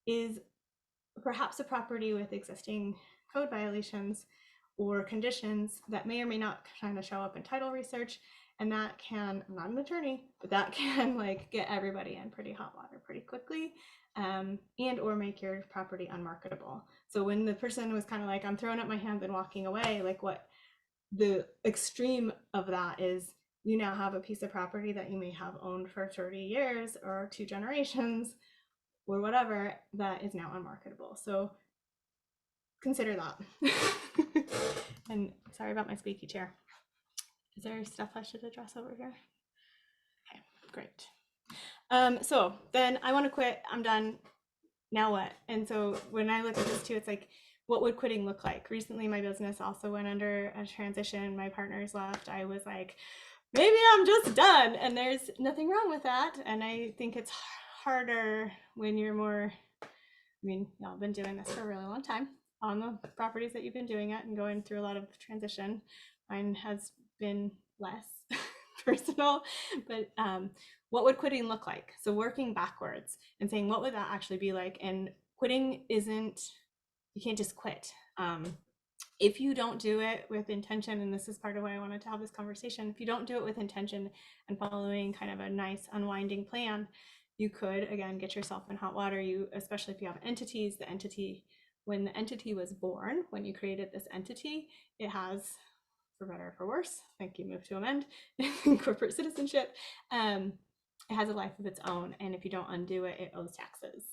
is perhaps a property with existing code violations or conditions that may or may not kind of show up in title research. And that can, I'm not an attorney, but that can like get everybody in pretty hot water pretty quickly. and or make your property unmarketable. So when the person was kind of like, I'm throwing up my hands and walking away, like what the extreme of that is, you now have a piece of property that you may have owned for 30 years or 2 generations or whatever that is now unmarketable. So consider that. And sorry about my squeaky chair. Is there stuff I should address over here? Okay, great. So then I want to quit. I'm done. Now what? And so when I look at this too, it's like, what would quitting look like? Recently, my business also went under a transition. My partners left. I was like, maybe I'm just done. And there's nothing wrong with that. And I think it's harder when you're more, I mean, y'all been doing this for a really long time on the properties that you've been doing it and going through a lot of transition. Mine has been less personal, but what would quitting look like? So working backwards and saying, what would that actually be like? And quitting isn't, you can't just quit. If you don't do it with intention, and this is part of why I wanted to have this conversation, if you don't do it with intention and following kind of a nice unwinding plan, you could, again, get yourself in hot water. You, especially if you have entities, the entity, when the entity was born, when you created this entity, it has, for better or for worse, thank you, move to amend, corporate citizenship, it has a life of its own. And if you don't undo it, it owes taxes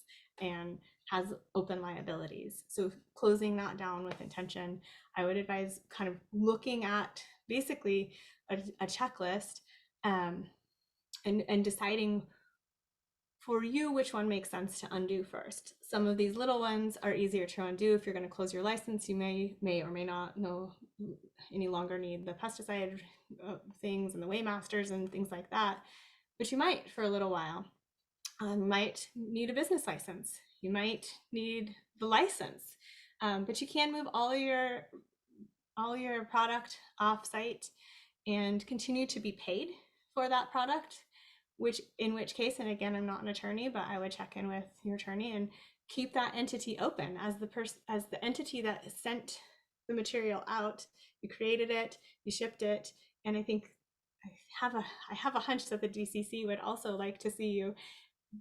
and has open liabilities. So closing that down with intention, I would advise kind of looking at basically a checklist and deciding for you which one makes sense to undo first. Some of these little ones are easier to undo. If you're going to close your license, you may or may not any longer need the pesticide things and the Waymasters and things like that, but you might for a little while. Might need a business license. You might need the license, but you can move all your product off site and continue to be paid for that product. In which case, and again, I'm not an attorney, but I would check in with your attorney and keep that entity open as the entity that sent the material out. You created it, you shipped it, and I think I have a hunch that the DCC would also like to see you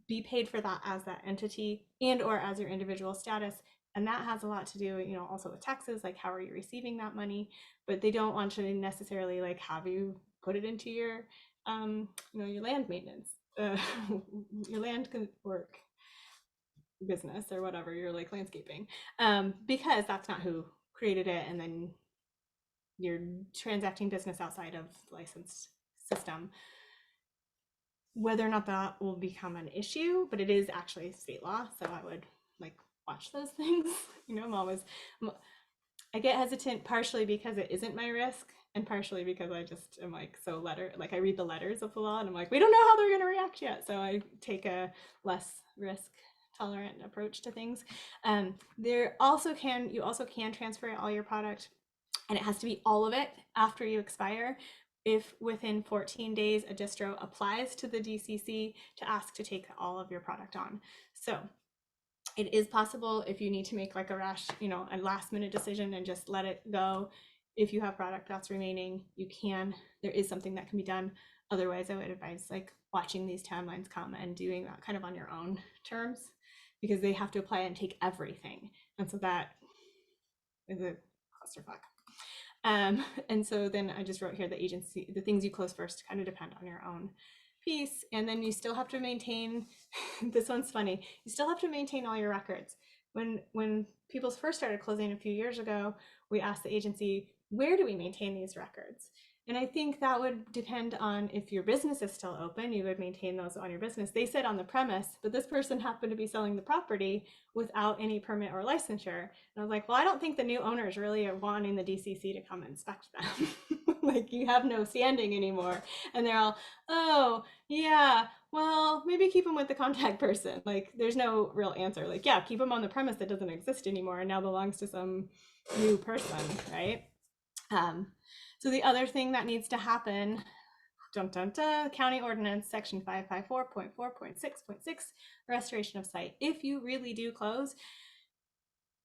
be paid for that as that entity and or as your individual status. And that has a lot to do, also with taxes, like how are you receiving that money? But they don't want to necessarily like have you put it into your your land maintenance, your land work business or whatever, your like landscaping, because that's not who created it. And then you're transacting business outside of the licensed system. Whether or not that will become an issue, but it is actually state law. So I would like watch those things. I get hesitant partially because it isn't my risk and partially because I just am like I read the letters of the law and I'm like, we don't know how they're going to react yet. So I take a less risk tolerant approach to things. You also can transfer all your product, and it has to be all of it after you expire. If within 14 days a distro applies to the DCC to ask to take all of your product on. So it is possible if you need to make like a last minute decision and just let it go. If you have product that's remaining, there is something that can be done. Otherwise, I would advise like watching these timelines come and doing that kind of on your own terms, because they have to apply and take everything. And so that is a clusterfuck. And so then I just wrote here the things you close first kind of depend on your own piece. And then you still have to maintain, this one's funny, you still have to maintain all your records. When people first started closing a few years ago, we asked the agency, where do we maintain these records? And I think that would depend on if your business is still open, you would maintain those on your business. They said on the premise, but this person happened to be selling the property without any permit or licensure. And I was like, well, I don't think the new owners really are wanting the DCC to come inspect them. Like, you have no standing anymore. And they're all, oh, yeah, well, maybe keep them with the contact person. Like, there's no real answer. Like, yeah, keep them on the premise that doesn't exist anymore and now belongs to some new person, right? So the other thing that needs to happen, county ordinance section 554.4.6.6, restoration of site. If you really do close,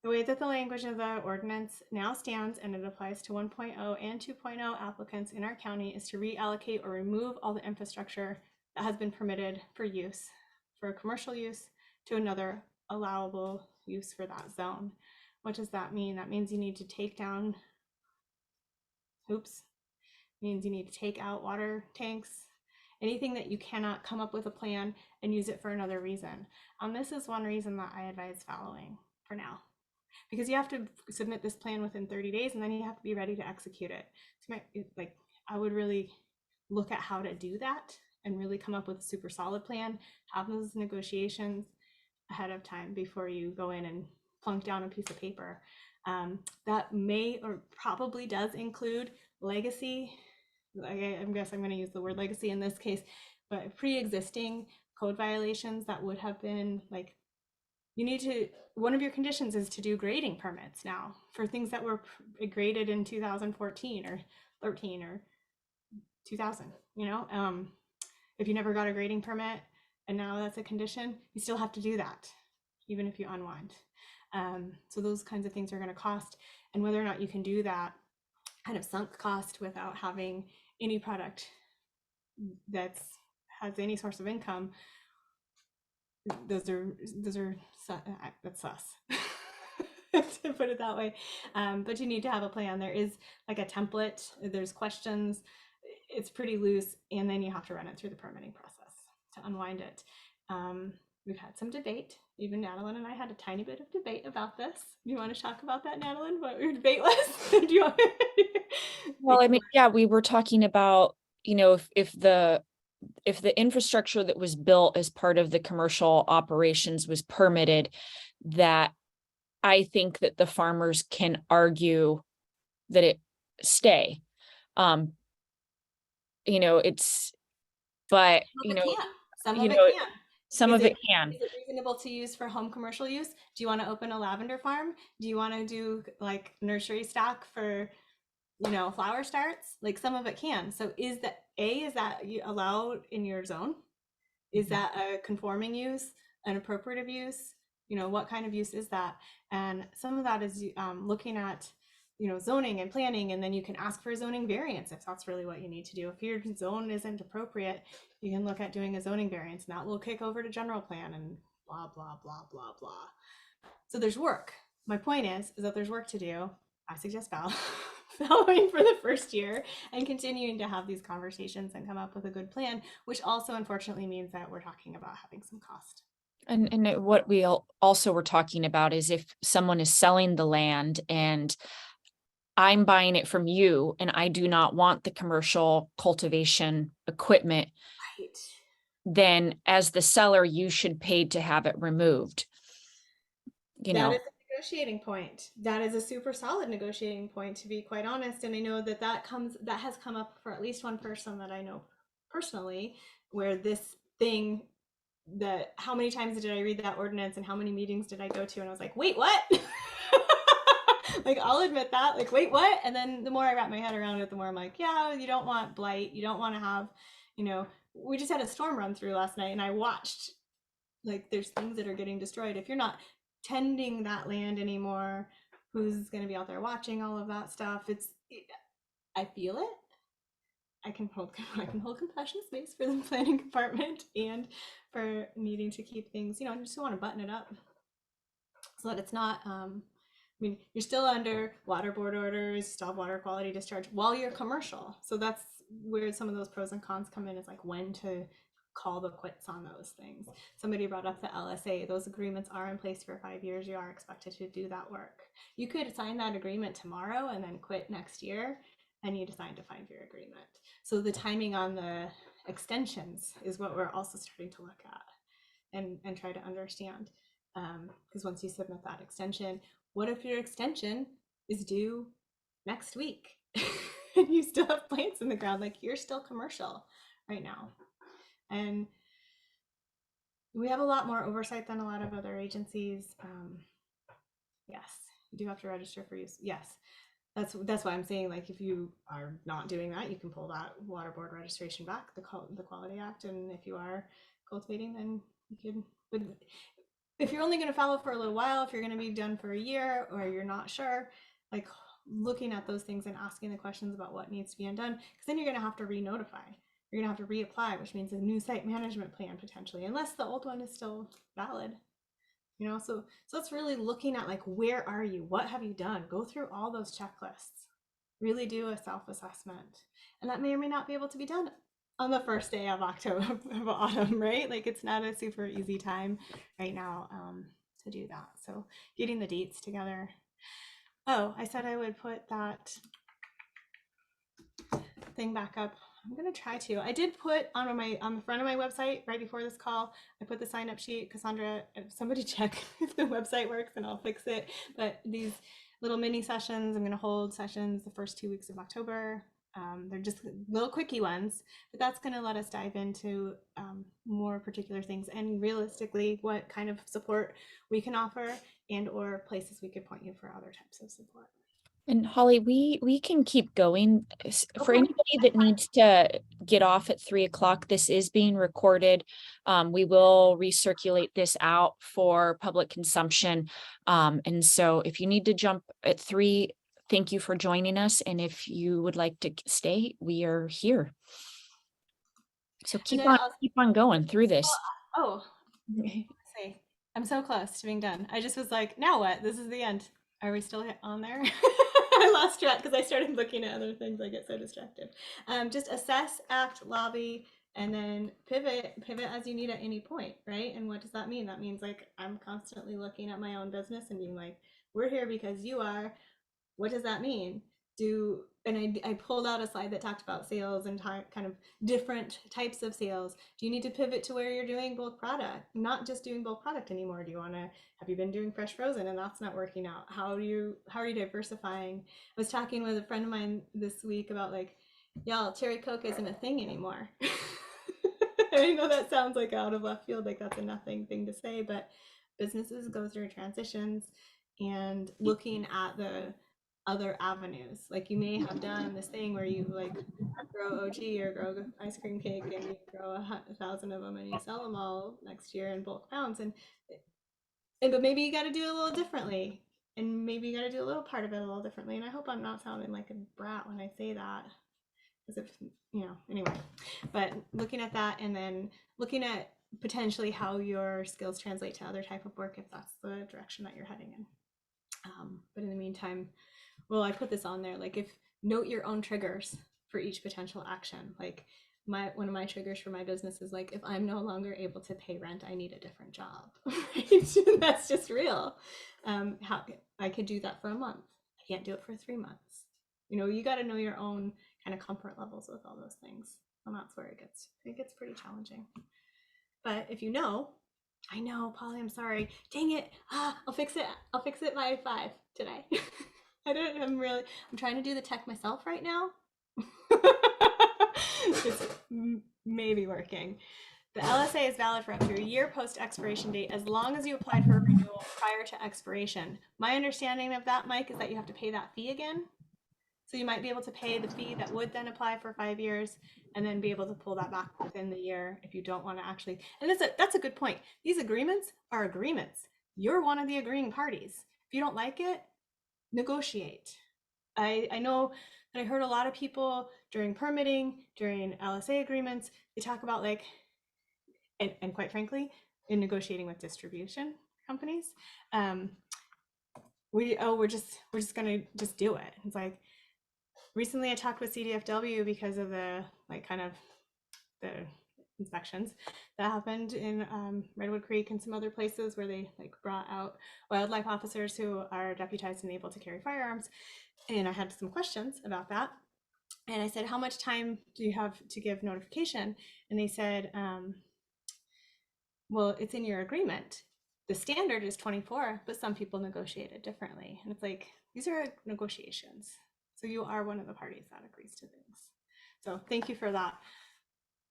the way that the language of the ordinance now stands, and it applies to 1.0 and 2.0 applicants in our county, is to reallocate or remove all the infrastructure that has been permitted for use, for commercial use, to another allowable use for that zone. What does that mean? That means you need to take down, means you need to take out water tanks, anything that you cannot come up with a plan and use it for another reason. This is one reason that I advise following for now, because you have to submit this plan within 30 days and then you have to be ready to execute it. So like, I would really look at how to do that and really come up with a super solid plan, have those negotiations ahead of time before you go in and plunk down a piece of paper. That may or probably does include legacy. I guess I'm going to use the word legacy in this case, but pre-existing code violations that would have been like, you need to, one of your conditions is to do grading permits now for things that were graded in 2014 or 13 or 2000, you know, if you never got a grading permit and now that's a condition, you still have to do that, even if you unwind. So those kinds of things are going to cost, and whether or not you can do that kind of sunk cost without having any product that's has any source of income, that's sus to put it that way. But you need to have a plan. There is like a template, there's questions, it's pretty loose, and then you have to run it through the permitting process to unwind it. We've had some debate. Even Natalie and I had a tiny bit of debate about this. Do you want to talk about that, Natalie? What your debate was? Do you want Well, I mean, yeah, we were talking about, you know, if the infrastructure that was built as part of the commercial operations was permitted, that I think that the farmers can argue that it stay. You know, but you know, some you of it know, can. some of it can. Is it reasonable to use for home commercial use? Do you want to open a lavender farm? Do you want to do like nursery stock for, you know, flower starts? Like, some of it can. So is that allowed in your zone? Is that a conforming use, an appropriative use? You know, what kind of use is that? And some of that is looking at, you know, zoning and planning, and then you can ask for a zoning variance if that's really what you need to do. If your zone isn't appropriate, you can look at doing a zoning variance, and that will kick over to general plan and blah, blah, blah, blah, blah. So there's work. My point is that there's work to do. I suggest following for the first year and continuing to have these conversations and come up with a good plan, which also unfortunately means that we're talking about having some cost. And what we also were talking about is if someone is selling the land and I'm buying it from you and I do not want the commercial cultivation equipment, Right. then as the seller, you should pay to have it removed. You That know, is a negotiating point. That is a super solid negotiating point, to be quite honest. And I know that that has come up for at least one person that I know personally, where this thing, that how many times did I read that ordinance and how many meetings did I go to? And I was like, wait, what? Like, I'll admit that, like, wait, what? And then the more I wrap my head around it, the more I'm like, yeah, you don't want blight. You don't want to have, you know, we just had a storm run through last night and I watched, like, there's things that are getting destroyed. If you're not tending that land anymore, who's going to be out there watching all of that stuff? I feel it. I can hold compassionate space for the planning department and for needing to keep things, you know, I just want to button it up so that it's not, I mean, you're still under water board orders, still have water quality discharge while you're commercial. So that's where some of those pros and cons come in, is like when to call the quits on those things. Somebody brought up the LSA. Those agreements are in place for 5 years. You are expected to do that work. You could sign that agreement tomorrow and then quit next year, and you signed a 5-year agreement. So the timing on the extensions is what we're also starting to look at and try to understand. Because once you submit that extension, what if your extension is due next week and you still have plants in the ground? Like, you're still commercial right now. And we have a lot more oversight than a lot of other agencies. Yes, you do have to register for use. Yes, that's why I'm saying, like, if you are not doing that, you can pull that water board registration back, the Quality Act. And if you are cultivating, then you can. But if you're only going to follow for a little while, if you're going to be done for a year or you're not sure, like, looking at those things and asking the questions about what needs to be undone, because then you're going to have to re-notify. You're going to have to reapply, which means a new site management plan potentially, unless the old one is still valid. You know, so it's really looking at like, where are you? What have you done? Go through all those checklists. Really do a self-assessment. And that may or may not be able to be done on the first day of October of autumn, right? Like it's not a super easy time right now to do that. So getting the dates together. Oh, I said I would put that thing back up. I'm gonna try to. I did put on the front of my website right before this call. I put the sign up sheet. Cassandra, if somebody check if the website works, and I'll fix it. But these little mini sessions, I'm gonna hold sessions the first 2 weeks of October. They're just little quickie ones, but that's going to let us dive into more particular things and realistically what kind of support we can offer and or places we could point you for other types of support. And Holly, we can keep going. For Okay. anybody that needs to get off at 3 o'clock, this is being recorded. We will recirculate this out for public consumption. And so if you need to jump at 3, thank you for joining us. And if you would like to stay, we are here. So keep on going through this. Oh, say, I'm so close to being done. I just was like, now what? This is the end. Are we still on there? I lost track because I started looking at other things. I get so distracted. Just assess, act, lobby, and then pivot as you need at any point, right? And what does that mean? That means like I'm constantly looking at my own business and being like, we're here because you are. What does that mean? I pulled out a slide that talked about sales and kind of different types of sales. Do you need to pivot to where you're doing bulk product, not just doing bulk product anymore? Do you want to, have you been doing fresh frozen and that's not working out? How are you diversifying? I was talking with a friend of mine this week about like, y'all, cherry Coke isn't a thing anymore. I know that sounds like out of left field, like that's a nothing thing to say, but businesses go through transitions, and looking at the other avenues. Like you may have done this thing where you like grow OG or grow ice cream cake and you grow 1,000 of them and you sell them all next year in bulk pounds. And but maybe you got to do it a little differently. And maybe you got to do a little part of it a little differently. And I hope I'm not sounding like a brat when I say that. Because if, anyway. But looking at that and then looking at potentially how your skills translate to other type of work if that's the direction that you're heading in. But in the meantime, well, I put this on there, like if note your own triggers for each potential action. Like one of my triggers for my business is like, if I'm no longer able to pay rent, I need a different job. Right? That's just real. How I could do that for a month. I can't do it for 3 months. You got to know your own kind of comfort levels with all those things. And that's where it gets pretty challenging. But if I know, Polly, I'm sorry. Dang it. I'll fix it. I'll fix it by 5 today. I'm trying to do the tech myself right now. It's maybe working. The LSA is valid for up to a year post expiration date as long as you applied for a renewal prior to expiration. My understanding of that, Mike, is that you have to pay that fee again. So you might be able to pay the fee that would then apply for 5 years and then be able to pull that back within the year if you don't want to actually. And that's a good point. These agreements are agreements. You're one of the agreeing parties. If you don't like it, negotiate. I know that I heard a lot of people during permitting, during LSA agreements, they talk about like, and quite frankly, in negotiating with distribution companies, we're just gonna just do it. It's like, recently I talked with CDFW because of the like kind of the inspections that happened in Redwood Creek and some other places where they like brought out wildlife officers who are deputized and able to carry firearms. And I had some questions about that. And I said, how much time do you have to give notification? And they said, well, it's in your agreement. The standard is 24, but some people negotiate it differently. And it's like, these are negotiations. So you are one of the parties that agrees to things. So thank you for that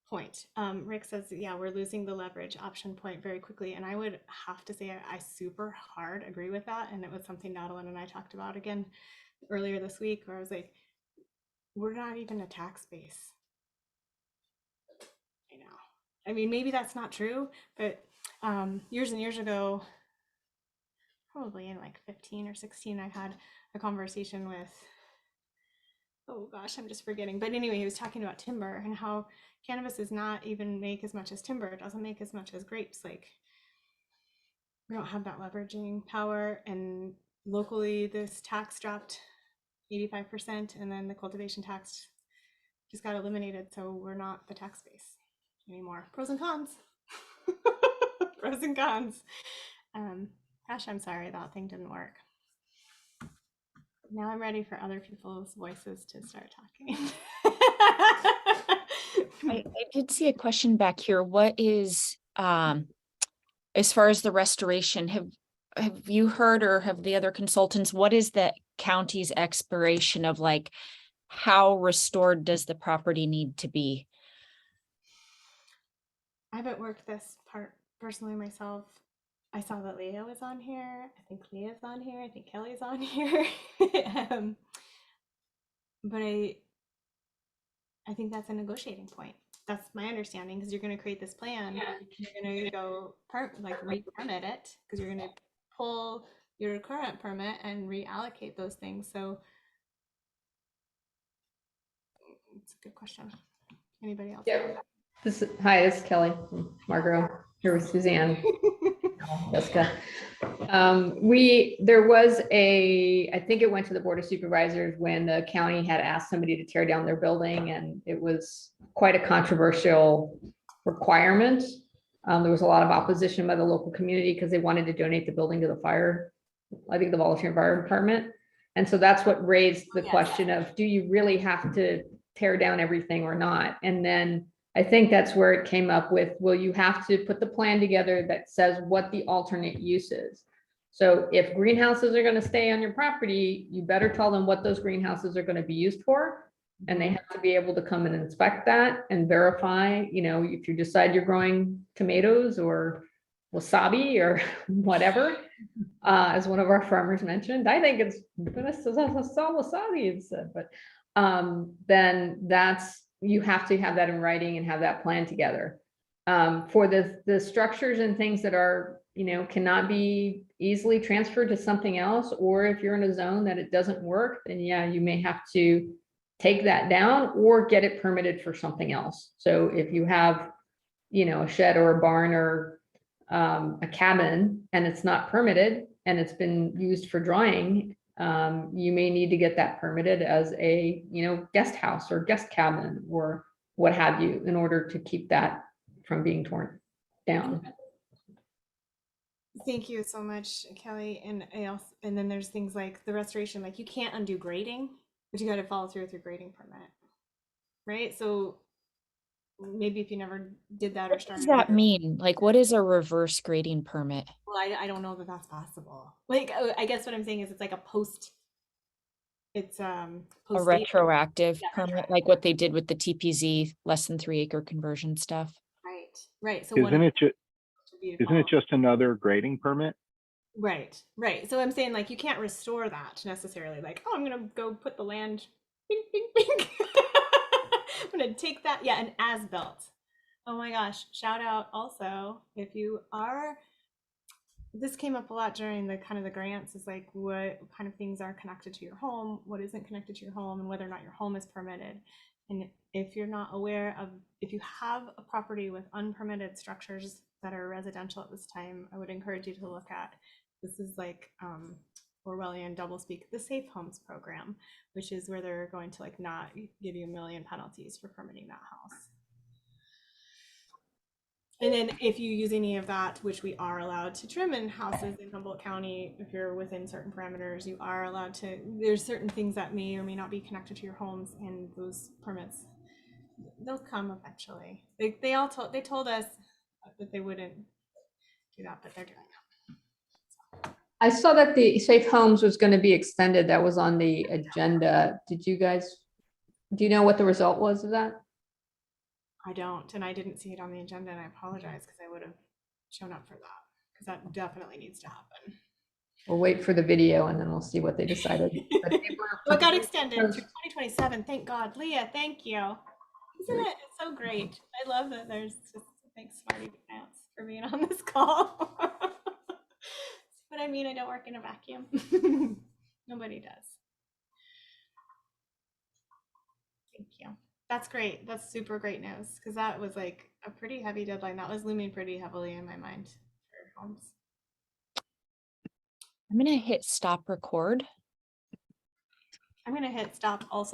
point. Rick says, yeah, we're losing the leverage option point very quickly. And I would have to say I super hard agree with that. And it was something Madeline and I talked about again earlier this week, where I was like, we're not even a tax base. I know. I mean, maybe that's not true, but years and years ago, probably in like 15 or 16, I had a conversation with, oh gosh, I'm just forgetting. But anyway, he was talking about timber and how cannabis does not even make as much as timber. It doesn't make as much as grapes. Like we don't have that leveraging power. And locally, this tax dropped 85%, and then the cultivation tax just got eliminated. So we're not the tax base anymore. Pros and cons. Pros and cons. Gosh, I'm sorry that thing didn't work. Now I'm ready for other people's voices to start talking. I did see a question back here. What is, as far as the restoration, have you heard, or have the other consultants, what is the county's expiration of, like, how restored does the property need to be? I haven't worked this part personally myself. I saw that Leah was on here. I think Leah's on here. I think Kelly's on here. um, but I think that's a negotiating point. That's my understanding, because you're going to create this plan. You're going to go re-permit it, because you're going to pull your current permit and reallocate those things. So it's a good question. Anybody else? Yep. Hi, this is Kelly, Margot, here with Suzanne, Jessica. There was I think it went to the Board of Supervisors when the county had asked somebody to tear down their building, and it was quite a controversial requirement. There was a lot of opposition by the local community because they wanted to donate the building to the the volunteer fire department. And so that's what raised the question of, do you really have to tear down everything or not? And then I think that's where it came up with, well, you have to put the plan together that says what the alternate use is. So if greenhouses are going to stay on your property, you better tell them what those greenhouses are going to be used for. And they have to be able to come and inspect that and verify, if you decide you're growing tomatoes or wasabi or whatever, as one of our farmers mentioned, I think it's gonna sell wasabi instead, but then you have to have that in writing and have that plan together. For the structures and things that are, cannot be easily transferred to something else, or if you're in a zone that it doesn't work, then yeah, you may have to take that down or get it permitted for something else. So if you have, a shed or a barn or a cabin and it's not permitted and it's been used for drying, you may need to get that permitted as a, guest house or guest cabin or what have you, in order to keep that from being torn down. Thank you so much, Kelly. And and then there's things like the restoration, like you can't undo grading, but you got to follow through with your grading permit, right? So maybe if you never did that or What started. does that mean? Like, what is a reverse grading permit? Well, I don't know that that's possible. Like, I guess what I'm saying is it's like a post. It's A post retroactive Yeah, permit, like what they did with the TPZ less than 3 acre conversion stuff? right. So Isn't it follow. just another grading permit? Right. So I'm saying, like, you can't restore that necessarily. Like, oh, I'm gonna go put the land. Bing, bing, bing. I'm gonna take that. Yeah, an as built. Oh my gosh! Shout out also if you are. This came up a lot during the kind of the grants. Is like what kind of things are connected to your home, what isn't connected to your home, and whether or not your home is permitted. And if you're not aware of, if you have a property with unpermitted structures that are residential at this time, I would encourage you to look at. This is like Orwellian doublespeak, the Safe Homes program, which is where they're going to like not give you a million penalties for permitting that house. And then if you use any of that, which we are allowed to trim in houses in Humboldt County, if you're within certain parameters, you are allowed to, there's certain things that may or may not be connected to your homes, and those permits, they'll come eventually. They told us that they wouldn't do that, but they're doing that. I saw that the Safe Homes was going to be extended. That was on the agenda. Do you know what the result was of that? I don't, and I didn't see it on the agenda, and I apologize because I would have shown up for that, because that definitely needs to happen. We'll wait for the video and then we'll see what they decided. Well, it got extended to 2027. Thank God. Leah, thank you. Isn't it? It's so great. I love that there's just, thanks, Smarty Pants, for being on this call. But I mean, I don't work in a vacuum. Nobody does. Thank you. That's great. That's super great news, because that was like a pretty heavy deadline. That was looming pretty heavily in my mind for homes. I'm gonna hit stop record. I'm gonna hit stop also.